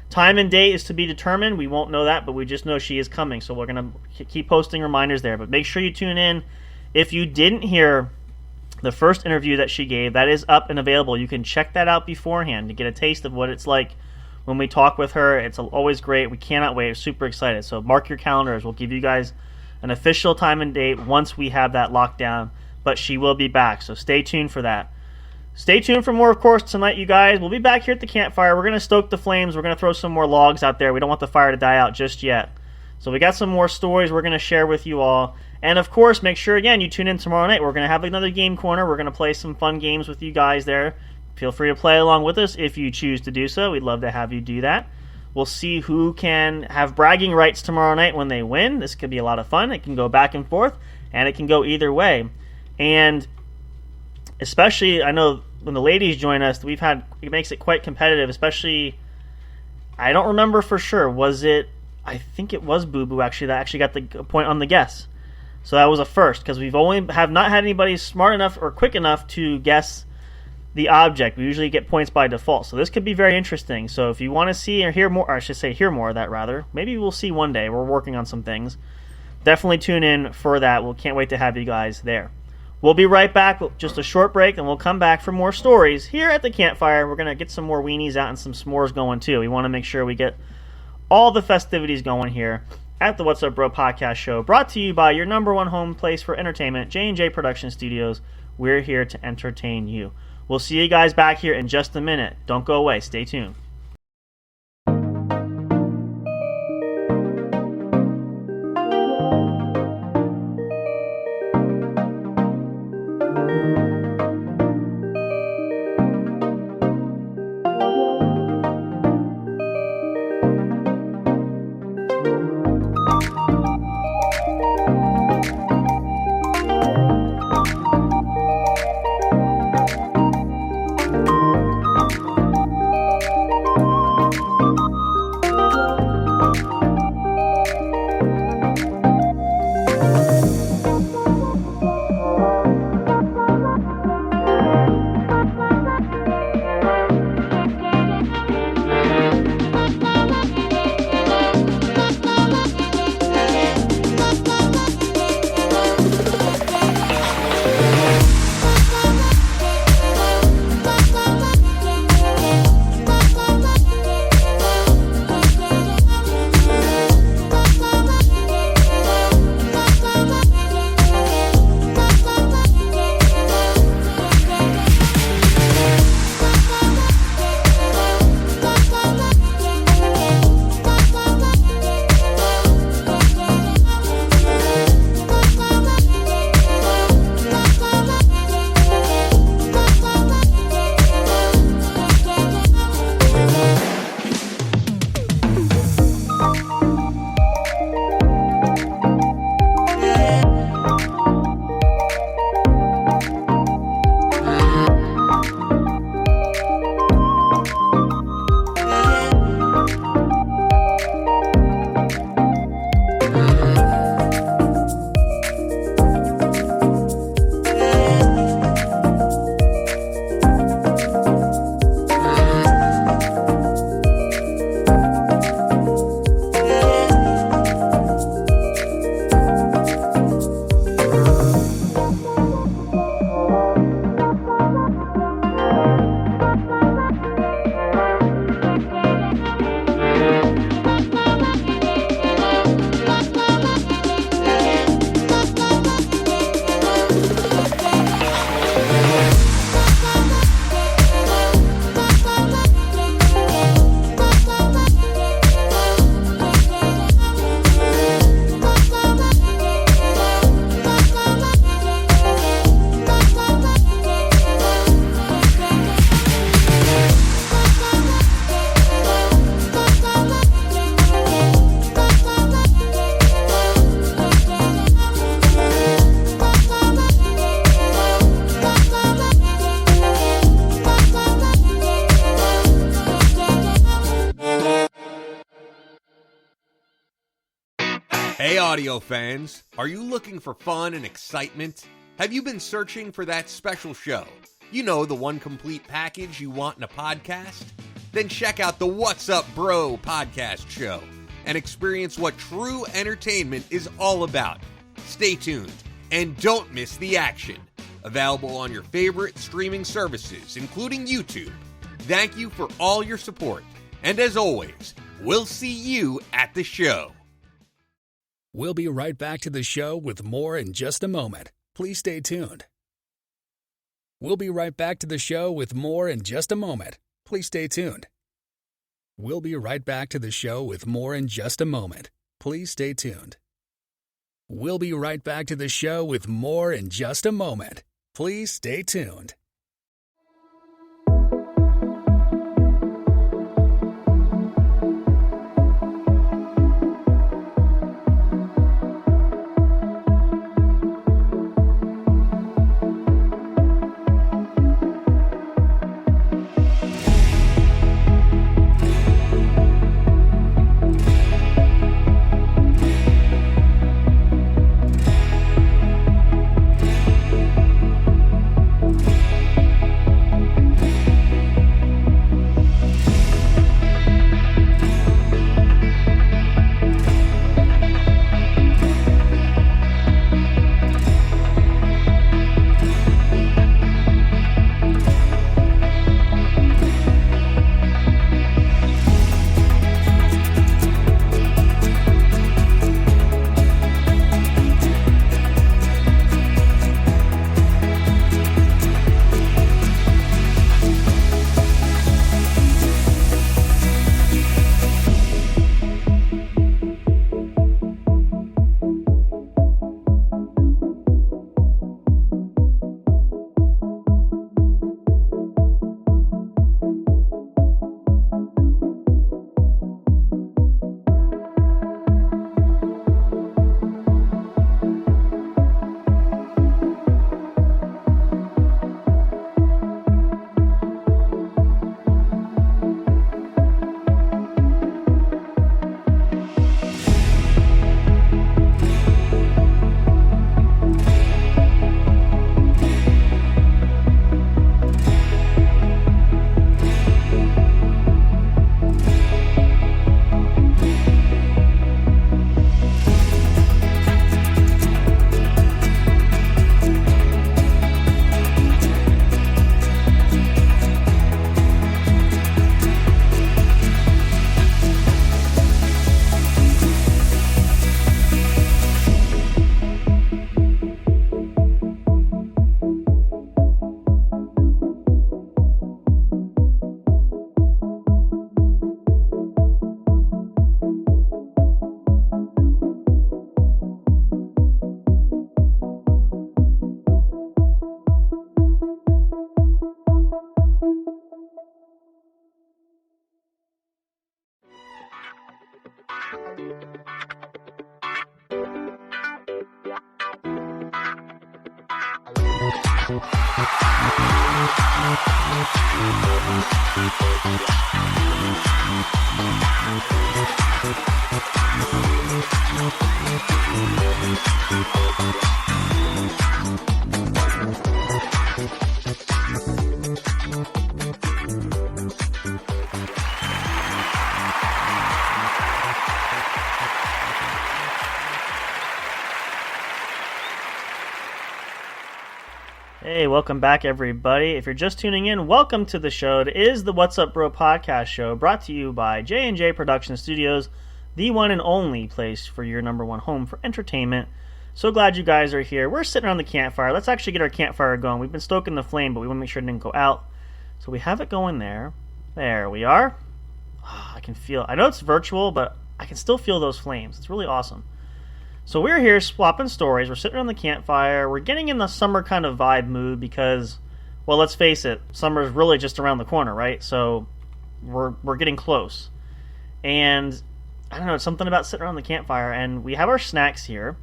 Time and date is to be determined. We won't know that, but we just know she is coming. So we're going to keep posting reminders there. But make sure you tune in. If you didn't hear the first interview that she gave, that is up and available. You can check that out beforehand to get a taste of what it's like when we talk with her. It's always great. We cannot wait. We're super excited. So mark your calendars. We'll give you guys an official time and date once we have that locked down. But she will be back, so stay tuned for that. Stay tuned for more, of course, tonight, you guys. We'll be back here at the campfire. We're going to stoke the flames. We're going to throw some more logs out there. We don't want the fire to die out just yet. So we got some more stories we're going to share with you all. And, of course, make sure, again, you tune in tomorrow night. We're going to have another game corner. We're going to play some fun games with you guys there. Feel free to play along with us if you choose to do so. We'd love to have you do that. We'll see who can have bragging rights tomorrow night when they win. This could be a lot of fun. It can go back and forth, and it can go either way. And especially, I know when the ladies join us, it makes it quite competitive, especially, I don't remember for sure, I think it was Boo Boo actually that actually got the point on the guess. So that was a first, because we've have not had anybody smart enough or quick enough to guess the object. We usually get points by default. So this could be very interesting. So if you want to see or hear more, or I should say hear more of that rather, maybe we'll see one day. We're working on some things. Definitely tune in for that. We can't wait to have you guys there. We'll be right back with just a short break, and we'll come back for more stories here at the campfire. We're going to get some more weenies out and some s'mores going, too. We want to make sure we get all the festivities going here at the What's Up Bro podcast show, brought to you by your number one home place for entertainment, J&J Production Studios. We're here to entertain you. We'll see you guys back here in just a minute. Don't go away. Stay tuned.
audio fans, are you looking for fun and excitement? Have you been searching for that special show? You know, the one complete package you want in a podcast? Then check out the What's Up Bro podcast show and experience what true entertainment is all about. Stay tuned and don't miss the action. Available on your favorite streaming services, including YouTube. Thank you for all your support. And as always, we'll see you at the show.
We'll be right back to the show with more in just a moment. Please stay tuned. We'll be right back to the show with more in just a moment. Please stay tuned. We'll be right back to the show with more in just a moment. Please stay tuned. We'll be right back to the show with more in just a moment. Please stay tuned.
Hey, welcome back, everybody. If you're just tuning in, welcome to the show. It is the What's Up Bro podcast show, brought to you by J&J Production Studios, the one and only place for your number one home for entertainment. So glad you guys are here. We're sitting around the campfire. Let's actually get our campfire going. We've been stoking the flame, but we want to make sure it didn't go out. So we have it going there. There we are. Oh, I can feel, I know it's virtual, but I can still feel those flames. It's really awesome. So we're here swapping stories. We're sitting around the campfire. We're getting in the summer kind of vibe mood because, well, let's face it, summer is really just around the corner, right? So we're getting close. And I don't know, it's something about sitting around the campfire. And we have our snacks here.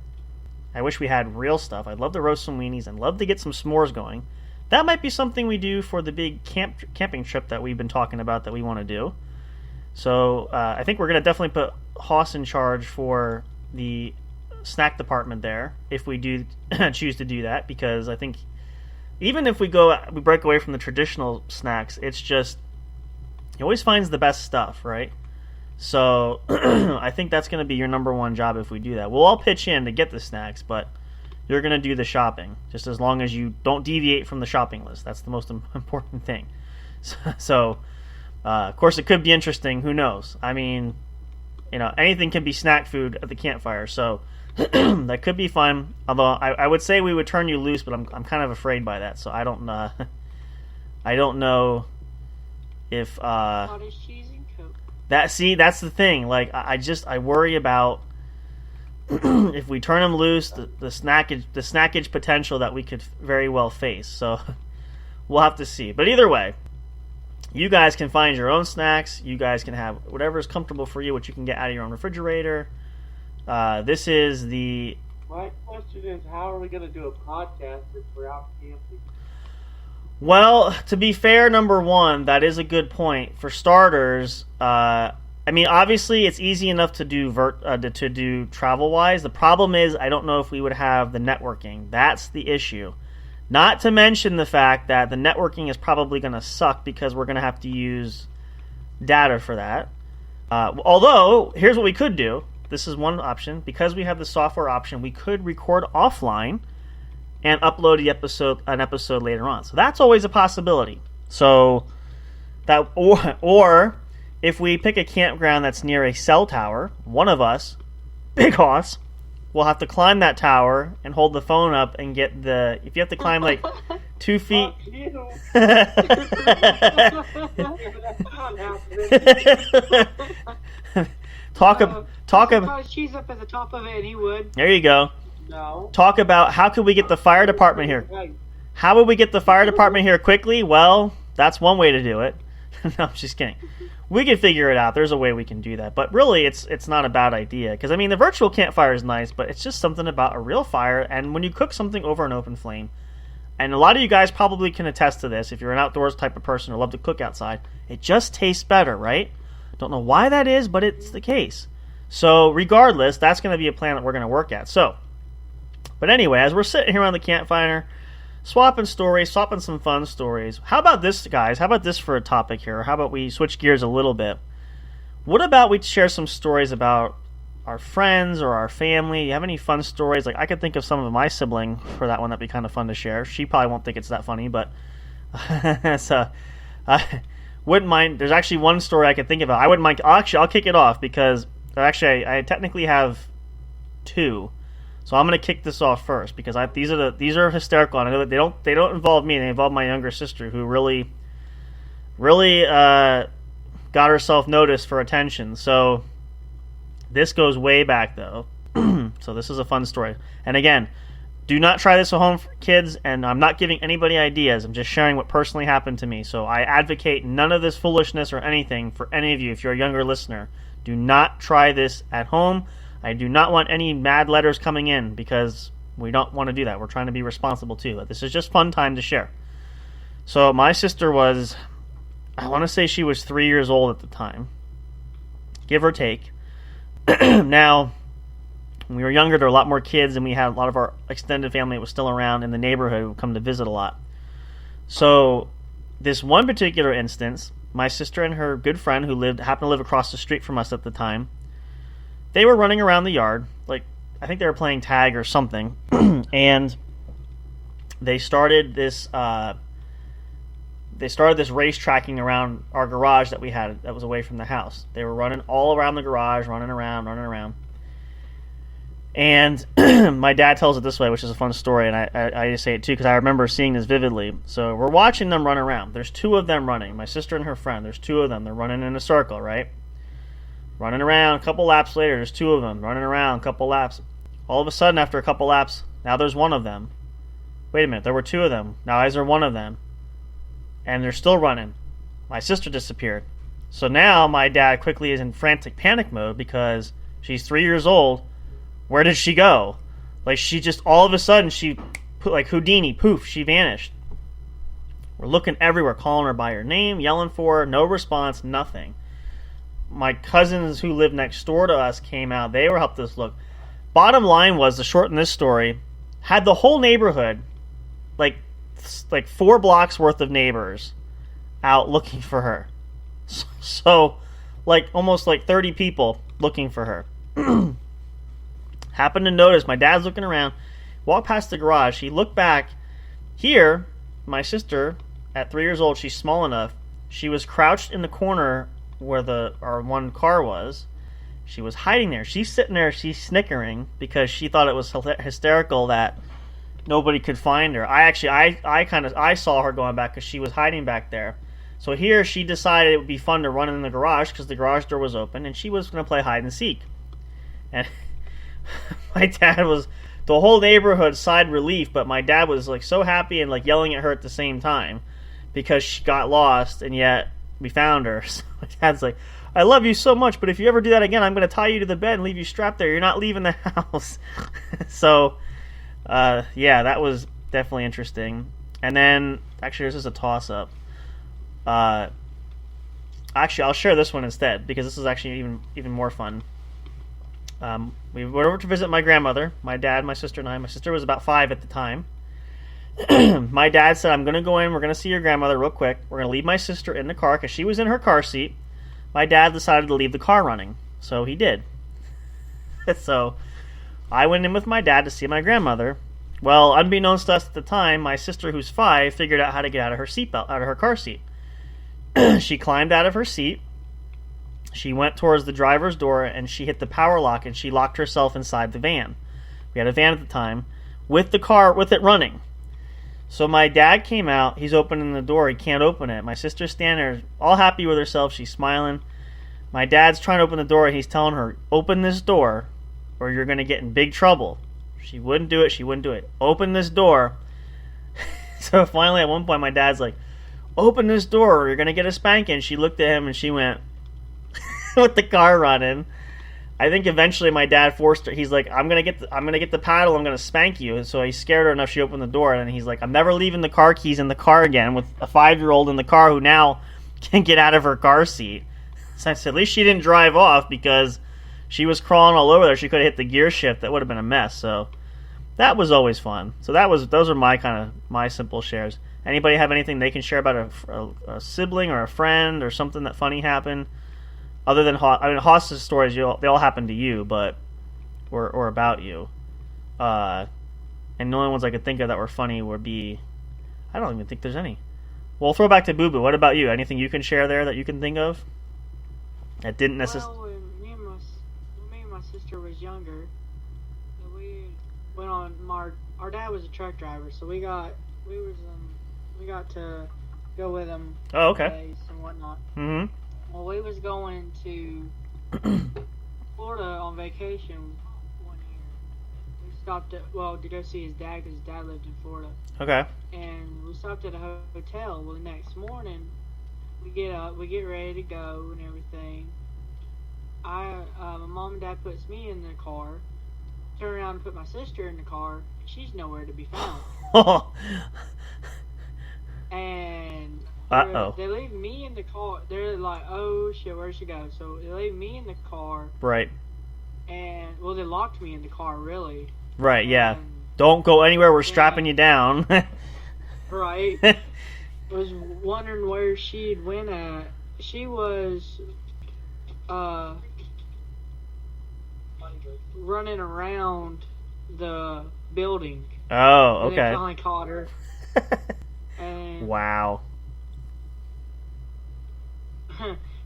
I wish we had real stuff. I'd love to roast some weenies and love to get some s'mores going. That might be something we do for the big camping trip that we've been talking about that we want to do. So I think we're going to definitely put Hoss in charge for the snack department there if we do choose to do that, because I think even if we break away from the traditional snacks, it's just he always finds the best stuff, right? So I think that's going to be your number one job if we do that. We'll all pitch in to get the snacks, but you're going to do the shopping, just as long as you don't deviate from the shopping list. That's the most important thing. So of course, it could be interesting. Who knows? I mean, anything can be snack food at the campfire, so that could be fun. Although I would say we would turn you loose, but I'm kind of afraid by that. So I don't know if
Cottage cheese and Coke.
that's the thing. Like I worry about if we turn him loose, the snackage potential that we could very well face. So we'll have to see. But either way, you guys can find your own snacks. You guys can have whatever is comfortable for you, what you can get out of your own refrigerator. This is the...
My question is, how are we going to do a podcast if we're out camping?
Well, to be fair, number one, that is a good point. For starters, I mean, obviously, it's easy enough to do travel-wise. The problem is, I don't know if we would have the networking. That's the issue. Not to mention the fact that the networking is probably going to suck because we're going to have to use data for that. Although, here's what we could do. This is one option. Because we have the software option, we could record offline and upload an episode later on. So that's always a possibility. So that or if we pick a campground that's near a cell tower, one of us, big hoss, will have to climb that tower and hold the phone up and get the... If you have to climb like 2 feet... Talk about
cheese up at the top of it, and he would.
There you go.
No.
Talk about how could we get the fire department here? How would we get the fire department here quickly? Well, that's one way to do it. No, I'm just kidding. We can figure it out. There's a way we can do that. But really, it's not a bad idea. Because, I mean, the virtual campfire is nice, but it's just something about a real fire. And when you cook something over an open flame, and a lot of you guys probably can attest to this, if you're an outdoors type of person or love to cook outside, it just tastes better, right? Don't know why that is, but it's the case. So, regardless, that's going to be a plan that we're going to work at. So, but anyway, as we're sitting here around the campfire, swapping stories, swapping some fun stories. How about this, guys? How about this for a topic here? How about we switch gears a little bit? What about we share some stories about our friends or our family? You have any fun stories? Like, I could think of some of my sibling for that one. That'd be kind of fun to share. She probably won't think it's that funny, but so I wouldn't mind. There's actually one story I could think about. I wouldn't mind. I'll kick it off because actually I technically have two. So I'm going to kick this off first because these are hysterical. And I know that they don't involve me. They involve my younger sister, who really got herself noticed for attention. So this goes way back, though. So this is a fun story. And again, do not try this at home, kids. And I'm not giving anybody ideas. I'm just sharing what personally happened to me. So I advocate none of this foolishness or anything for any of you. If you're a younger listener, do not try this at home. I do not want any mad letters coming in because we don't want to do that. We're trying to be responsible too. This is just fun time to share. So my sister was, I want to say she was 3 years old at the time, give or take. Now, when we were younger, there were a lot more kids, and we had a lot of our extended family that was still around in the neighborhood who would come to visit a lot. So this one particular instance, my sister and her good friend who happened to live across the street from us at the time, they were running around the yard, like I think they were playing tag or something, and they started this race tracking around our garage that we had that was away from the house. They were running all around the garage, running around. And my dad tells it this way, which is a fun story, and I just say it too because I remember seeing this vividly. So we're watching them run around. There's two of them running, my sister and her friend. There's two of them. They're running in a circle, right? Running around, a couple laps later, there's two of them. Running around, a couple laps. All of a sudden, after a couple laps, now there's one of them. Wait a minute, there were two of them. Now is there one of them? And they're still running. My sister disappeared. So now my dad quickly is in frantic panic mode because she's 3 years old. Where did she go? Like, she just, all of a sudden, she, like Houdini, poof, she vanished. We're looking everywhere, calling her by her name, yelling for her, no response, nothing. My cousins who lived next door to us came out. They were helping us look. bottom line was, to shorten this story, had the whole neighborhood, like 4 blocks worth of neighbors, out looking for her. So, almost 30 people looking for her. Happened to notice my dad's looking around, walked past the garage. He looked back. Here, my sister, at 3 years old, she's small enough. She was crouched in the corner where our one car was. She was hiding there. She's sitting there. She's snickering because she thought it was hysterical that nobody could find her. I saw her going back because she was hiding back there. So here she decided it would be fun to run in the garage because the garage door was open, and she was going to play hide and seek. And my dad was, the whole neighborhood sighed relief, but my dad was so happy and yelling at her at the same time because she got lost, and yet we found her. So my dad's like, I love you so much, but if you ever do that again, I'm going to tie you to the bed and leave you strapped there. You're not leaving the house. So, yeah, that was definitely interesting. And then, actually, this is a toss-up. Actually, I'll share this one instead because this is actually even more fun. We went over to visit my grandmother, my dad, my sister, and I. My sister was about 5 at the time. My dad said, I'm going to go in. We're going to see your grandmother real quick. We're going to leave my sister in the car because she was in her car seat. My dad decided to leave the car running, so he did. So I went in with my dad to see my grandmother. Well, unbeknownst to us at the time, my sister, who's 5, figured out how to get out of her car seat. She climbed out of her seat. She went towards the driver's door, and she hit the power lock, and she locked herself inside the van. We had a van at the time, with it running. So my dad came out. He's opening the door. He can't open it. My sister's standing there, all happy with herself. She's smiling. My dad's trying to open the door, and he's telling her, open this door, or you're going to get in big trouble. She wouldn't do it. Open this door. So finally, at one point, my dad's like, open this door, or you're going to get a spanking. She looked at him, and she went, with the car running. I think eventually my dad forced her. He's like, I'm gonna get the paddle. I'm gonna spank you. And so he scared her enough. She opened the door, and he's like, I'm never leaving the car keys in the car again with a 5-year-old in the car who now can't get out of her car seat. So I said, at least she didn't drive off because she was crawling all over there. She could have hit the gear shift. That would have been a mess. So that was always fun. So those are my simple shares. Anybody have anything they can share about a sibling or a friend or something that funny happened? Other than Haas's stories, they all happen to you, but or about you. And the only ones I could think of that were funny would be, I don't even think there's any. We'll throw back to Boo Boo. What about you? Anything you can share there that you can think of? That didn't necessarily.
Well, when me and my sister was younger, we went on. Our dad was a truck driver, so we got to go with him.
Oh, okay.
Days and whatnot.
Mm-hmm.
Well, we was going to Florida on vacation one year. We stopped to go see his dad because his dad lived in Florida.
Okay.
And we stopped at a hotel. Well, the next morning, we get up, we get ready to go and everything. My mom and dad puts me in the car, turn around and put my sister in the car. She's nowhere to be found. And they leave me in the car. They're like, oh shit, where'd she go? So they leave me in the car.
Right.
And, well, they locked me in the car, really.
Right, yeah. Don't go anywhere. We're strapping you down.
Right. I was wondering where she'd went at. She was running around the building.
Oh,
and
okay.
they finally caught her. And
wow.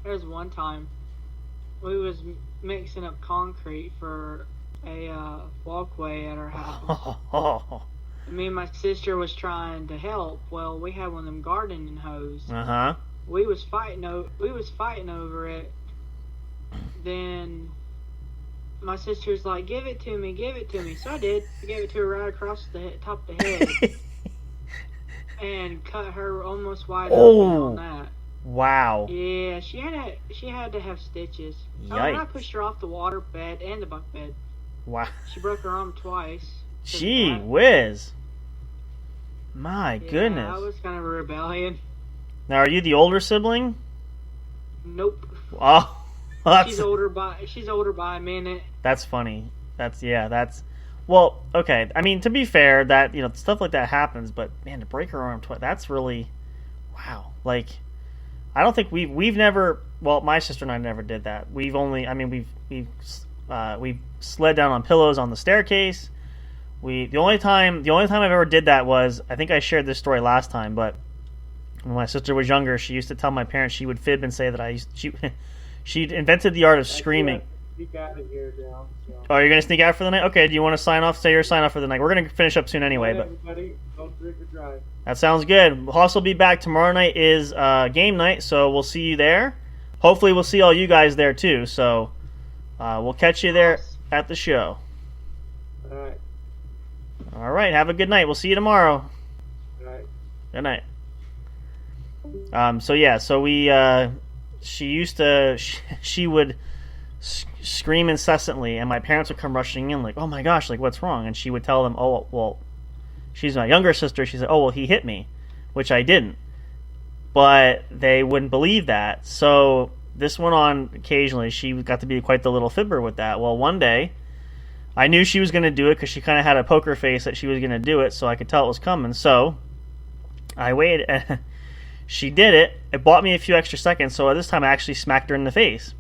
there was one time we was mixing up concrete for a walkway at our house. Me and my sister was trying to help. Well, we had one of them gardening hoses.
Uh-huh.
We was fighting over it. Then my sister's like, give it to me. So I did. I gave it to her right across the top of the head. And cut her almost wide open on that.
Wow.
Yeah, she had to have stitches.
Yikes.
Oh, and I pushed her off the water bed and the bunk bed.
Wow.
She broke her arm twice.
Gee whiz. My goodness.
I was kind of a rebellion.
Now, are you the older sibling?
Nope.
Oh,
She's older by a minute.
That's funny. That's well, okay. I mean, to be fair, that stuff like that happens, but man, to break her arm twice, that's really wow. Like, I don't think we've never. Well, my sister and I never did that. We've only. I mean, we've slid down on pillows on the staircase. The only time I've ever did that was, I think I shared this story last time, but when my sister was younger, she used to tell my parents, she would fib and say that she invented the art of screaming.
Sneak out of here now. So.
Oh, you're gonna sneak out for the night? Okay. Do you want to sign off? Say your sign off for the night. We're gonna finish up soon anyway. But
everybody, don't drink or drive.
That sounds good. We'll also be back tomorrow night is game night, so we'll see you there. Hopefully, we'll see all you guys there too. So we'll catch you there at the show.
All right.
All right. Have a good night. We'll see you tomorrow.
All right.
Good night. So we she would scream incessantly, and my parents would come rushing in like, oh my gosh, like what's wrong? And she would tell them, oh well, she's my younger sister. She said, oh well, he hit me, which I didn't, but they wouldn't believe that. So this went on occasionally. She got to be quite the little fibber with that. Well, one day I knew she was going to do it because she kind of had a poker face that she was going to do it, so I could tell it was coming. So I waited. She did it. It bought me a few extra seconds, so this time I actually smacked her in the face.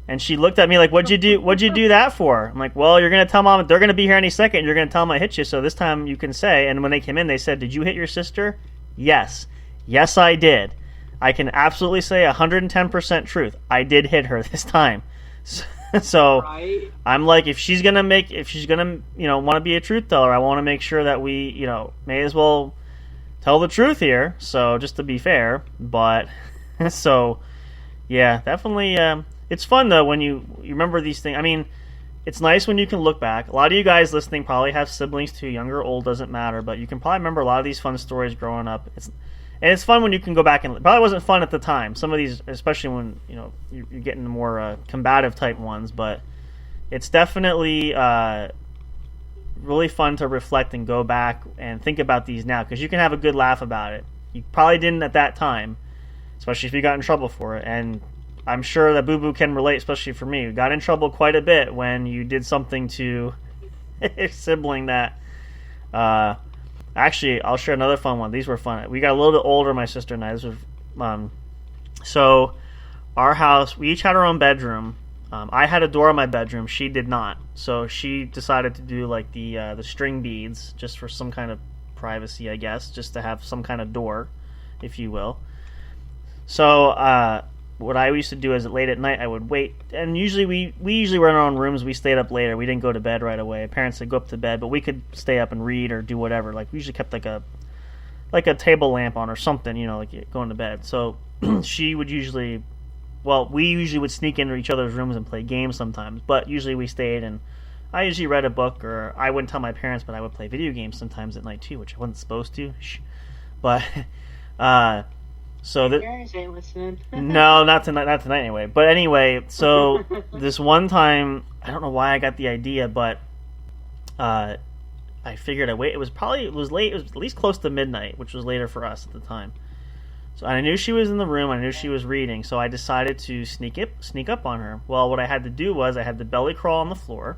And she looked at me like, what'd you do? What'd you do that for? I'm like, well, you're going to tell Mom they're going to be here any second. You're going to tell them I hit you, so this time you can say. And when they came in, they said, did you hit your sister? Yes. Yes, I did. I can absolutely say 110% truth. I did hit her this time. So
Right.
I'm like, if she's going to want to be a truth teller, I want to make sure that we, may as well tell the truth here. So just to be fair, but so yeah, definitely. It's fun though when you remember these things. I mean, it's nice when you can look back. A lot of you guys listening probably have siblings too, young or old, doesn't matter. But you can probably remember a lot of these fun stories growing up. It's fun when you can go back and probably wasn't fun at the time. Some of these, especially when you're getting the more combative type ones, but it's definitely really fun to reflect and go back and think about these now because you can have a good laugh about it. You probably didn't at that time, especially if you got in trouble for it. And I'm sure that Boo Boo can relate, especially for me. We got in trouble quite a bit when you did something to a sibling that... actually, I'll share another fun one. These were fun. We got a little bit older, my sister and I. This was, so our house, we each had our own bedroom. I had a door in my bedroom. She did not. So she decided to do like the string beads just for some kind of privacy, I guess, just to have some kind of door, if you will. So what I used to do is late at night I would wait, and usually we usually were in our own rooms. We stayed up later. We didn't go to bed right away. Parents would go up to bed, but we could stay up and read or do whatever. Like we usually kept like a table lamp on or something, like going to bed. So she would usually. Well, we usually would sneak into each other's rooms and play games sometimes, but usually we stayed, and I usually read a book, or I wouldn't tell my parents, but I would play video games sometimes at night too, which I wasn't supposed to. But so that
Parents ain't listening.
no, not tonight anyway. But anyway, so this one time, I don't know why I got the idea, but I figured it was late. It was at least close to midnight, which was later for us at the time. So I knew she was in the room. I knew she was reading. So I decided to sneak up on her. Well, what I had to do was I had to belly crawl on the floor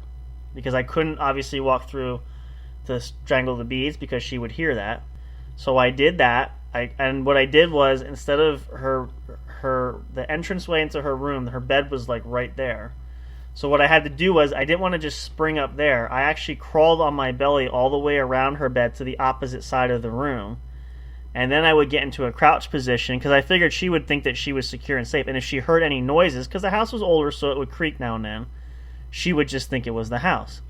because I couldn't obviously walk through to strangle the beads because she would hear that. So I did that. And what I did was instead of the entranceway into her room, her bed was like right there. So what I had to do was I didn't want to just spring up there. I actually crawled on my belly all the way around her bed to the opposite side of the room. And then I would get into a crouch position because I figured she would think that she was secure and safe. And if she heard any noises, because the house was older, so it would creak now and then, she would just think it was the house.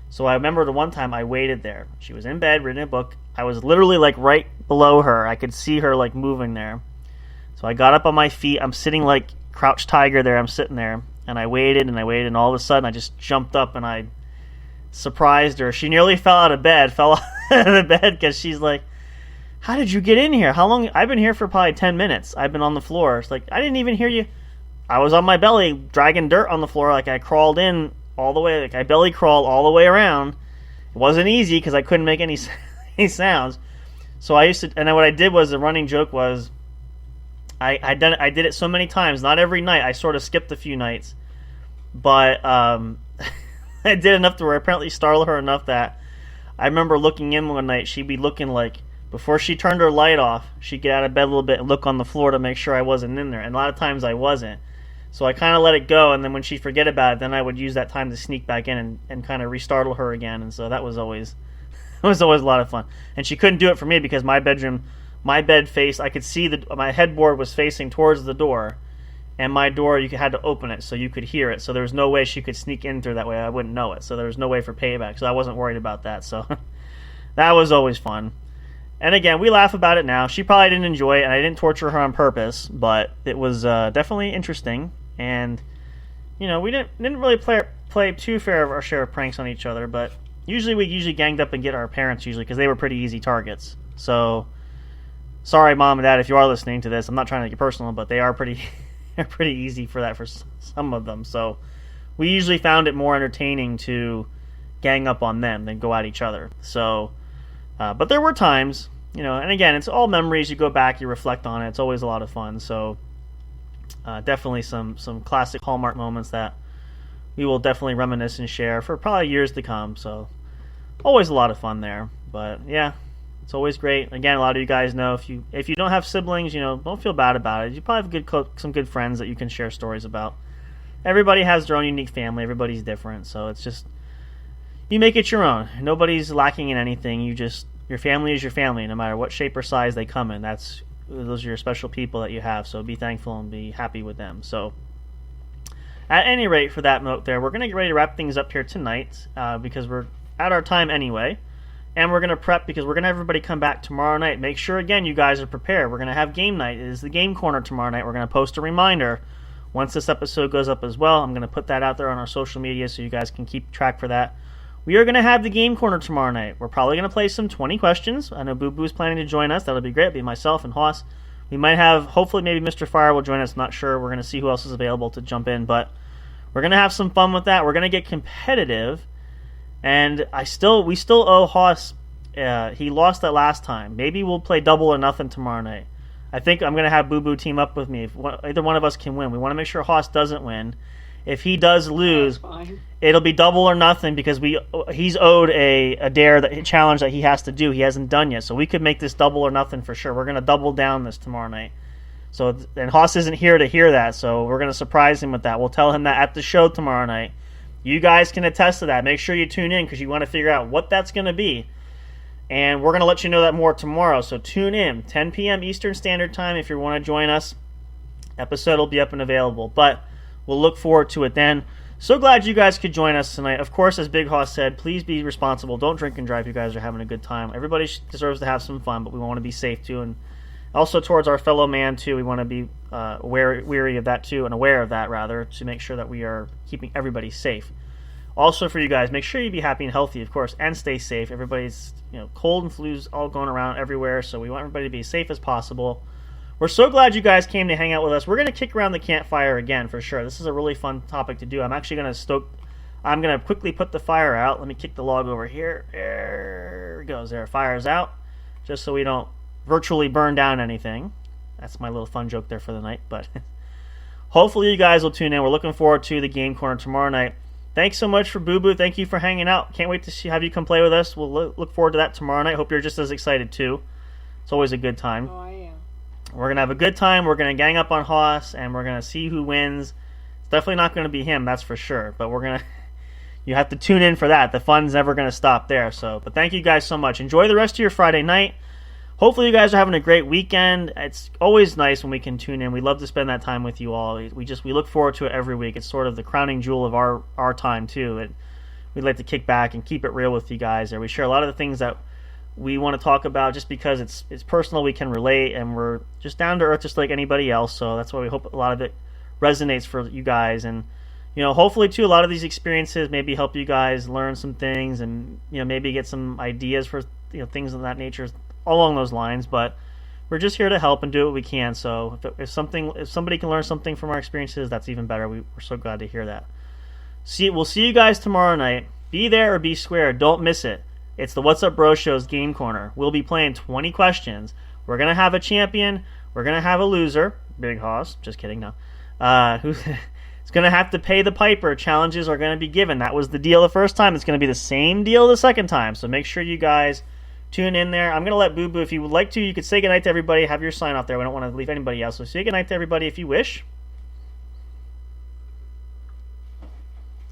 So I remember the one time I waited there. She was in bed, reading a book. I was literally like right below her. I could see her like moving there. So I got up on my feet. I'm sitting like crouched tiger there. I'm sitting there. And I waited and I waited. And all of a sudden I just jumped up and I surprised her. She nearly fell out of bed because she's like, how did you get in here? How long? I've been here for probably 10 minutes. I've been on the floor. It's like, I didn't even hear you. I was on my belly dragging dirt on the floor. Like I crawled in all the way. Like I belly crawled all the way around. It wasn't easy because I couldn't make any sounds. So and then what I did was, the running joke was, I did it so many times. Not every night. I sort of skipped a few nights. But I did enough to where I apparently startled her enough that I remember looking in one night. She'd be looking like, before she turned her light off, she'd get out of bed a little bit and look on the floor to make sure I wasn't in there. And a lot of times I wasn't. So I kind of let it go, and then when she'd forget about it, then I would use that time to sneak back in and kind of restartle her again. And so that was always a lot of fun. And she couldn't do it for me because my bed faced, I could see my headboard was facing towards the door, and my door, you had to open it so you could hear it. So there was no way she could sneak in through that way. I wouldn't know it. So there was no way for payback. So I wasn't worried about that. So that was always fun. And again, we laugh about it now. She probably didn't enjoy it, and I didn't torture her on purpose, but it was definitely interesting. And, we didn't really play too fair of our share of pranks on each other, but we ganged up and get our parents because they were pretty easy targets. So, sorry, Mom and Dad, if you are listening to this. I'm not trying to get personal, but they are pretty easy for that for some of them. So, we usually found it more entertaining to gang up on them than go at each other. So, but there were times, and again, it's all memories. You go back, you reflect on it. It's always a lot of fun. So, definitely some classic Hallmark moments that we will definitely reminisce and share for probably years to come. So, always a lot of fun there. But yeah, it's always great. Again, a lot of you guys know if you don't have siblings, don't feel bad about it. You probably have some good friends that you can share stories about. Everybody has their own unique family. Everybody's different. So it's just, you make it your own. Nobody's lacking in anything. Your family is your family, no matter what shape or size they come in. Those are your special people that you have. So be thankful and be happy with them. So at any rate, for that note there, we're going to get ready to wrap things up here tonight because we're at our time anyway. And we're going to prep because we're going to have everybody come back tomorrow night. Make sure, again, you guys are prepared. We're going to have game night. It is the game corner tomorrow night. We're going to post a reminder once this episode goes up as well. I'm going to put that out there on our social media so you guys can keep track for that. We are going to have the game corner tomorrow night. We're probably going to play some 20 questions. I know Boo Boo's planning to join us. That'll be great. It'll be myself and Hoss. We might have, hopefully, maybe Mr. Fire will join us. Not sure. We're going to see who else is available to jump in. But we're going to have some fun with that. We're going to get competitive. And we still owe Hoss. He lost that last time. Maybe we'll play double or nothing tomorrow night. I think I'm going to have Boo Boo team up with me. If either one of us can win. We want to make sure Hoss doesn't win. If he does lose, it'll be double or nothing because he's owed a challenge that he has to do. He hasn't done yet, so we could make this double or nothing for sure. We're going to double down this tomorrow night. So, and Hoss isn't here to hear that, so we're going to surprise him with that. We'll tell him that at the show tomorrow night. You guys can attest to that. Make sure you tune in because you want to figure out what that's going to be. And we're going to let you know that more tomorrow. So tune in, 10 p.m. Eastern Standard Time if you want to join us. Episode will be up and available. But we'll look forward to it then. So glad you guys could join us tonight. Of course, as Big Hoss said, please be responsible. Don't drink and drive. You guys are having a good time. Everybody deserves to have some fun, but we want to be safe too. And also towards our fellow man too, we want to be wary of that too, and aware of that rather, to make sure that we are keeping everybody safe. Also for you guys, make sure you be happy and healthy, of course, and stay safe. Everybody's cold and flu's all going around everywhere, so we want everybody to be as safe as possible. We're so glad you guys came to hang out with us. We're going to kick around the campfire again for sure. This is a really fun topic to do. I'm actually going to quickly put the fire out. Let me kick the log over here. There it goes. There, fire's out, just so we don't virtually burn down anything. That's my little fun joke there for the night. But hopefully you guys will tune in. We're looking forward to the game corner tomorrow night. Thanks so much for Boo Boo. Thank you for hanging out. Can't wait to have you come play with us. We'll look forward to that tomorrow night. Hope you're just as excited too. It's always a good time.
Oh, I am.
We're going to have a good time. We're going to gang up on Hoss, and we're going to see who wins. It's definitely not going to be him, that's for sure. But you have to tune in for that. The fun's never going to stop there. But thank you guys so much. Enjoy the rest of your Friday night. Hopefully you guys are having a great weekend. It's always nice when we can tune in. We love to spend that time with you all. We look forward to it every week. It's sort of the crowning jewel of our time too. We'd like to kick back and keep it real with you guys. We share a lot of the things that we want to talk about just because it's personal, we can relate, and we're just down to earth just like anybody else. So that's why we hope a lot of it resonates for you guys. And hopefully too, a lot of these experiences maybe help you guys learn some things and maybe get some ideas for things of that nature along those lines. But we're just here to help and do what we can. So if somebody can learn something from our experiences, that's even better. We're so glad to hear that. We'll see you guys tomorrow night. Be there or be square. Don't miss it. It's the What's Up Bro Show's Game Corner. We'll be playing 20 questions. We're going to have a champion. We're going to have a loser. Big Hoss. Just kidding, no. is going to have to pay the piper. Challenges are going to be given. That was the deal the first time. It's going to be the same deal the second time. So make sure you guys tune in there. I'm going to let Boo Boo, if you would like to, you could say goodnight to everybody. Have your sign off there. We don't want to leave anybody else. So say goodnight to everybody if you wish.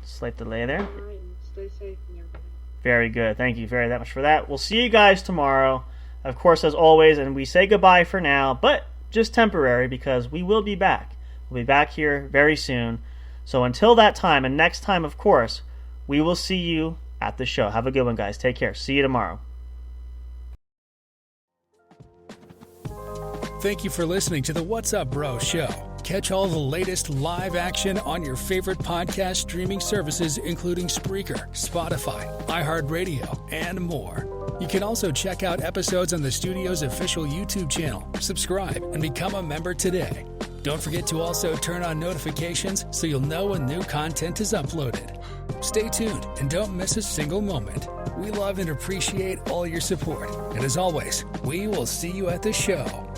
Slight delay there.
All right, and stay safe and everything.
Very good. Thank you very much for that. We'll see you guys tomorrow. Of course, as always, and we say goodbye for now, but just temporary because we will be back. We'll be back here very soon. So until that time, and next time, of course, we will see you at the show. Have a good one, guys. Take care. See you tomorrow.
Thank you for listening to the What's Up Bro show. Catch all the latest live action on your favorite podcast streaming services, including Spreaker, Spotify, iHeartRadio, and more. You can also check out episodes on the studio's official YouTube channel. Subscribe and become a member today. Don't forget to also turn on notifications so you'll know when new content is uploaded. Stay tuned and don't miss a single moment. We love and appreciate all your support. And as always, we will see you at the show.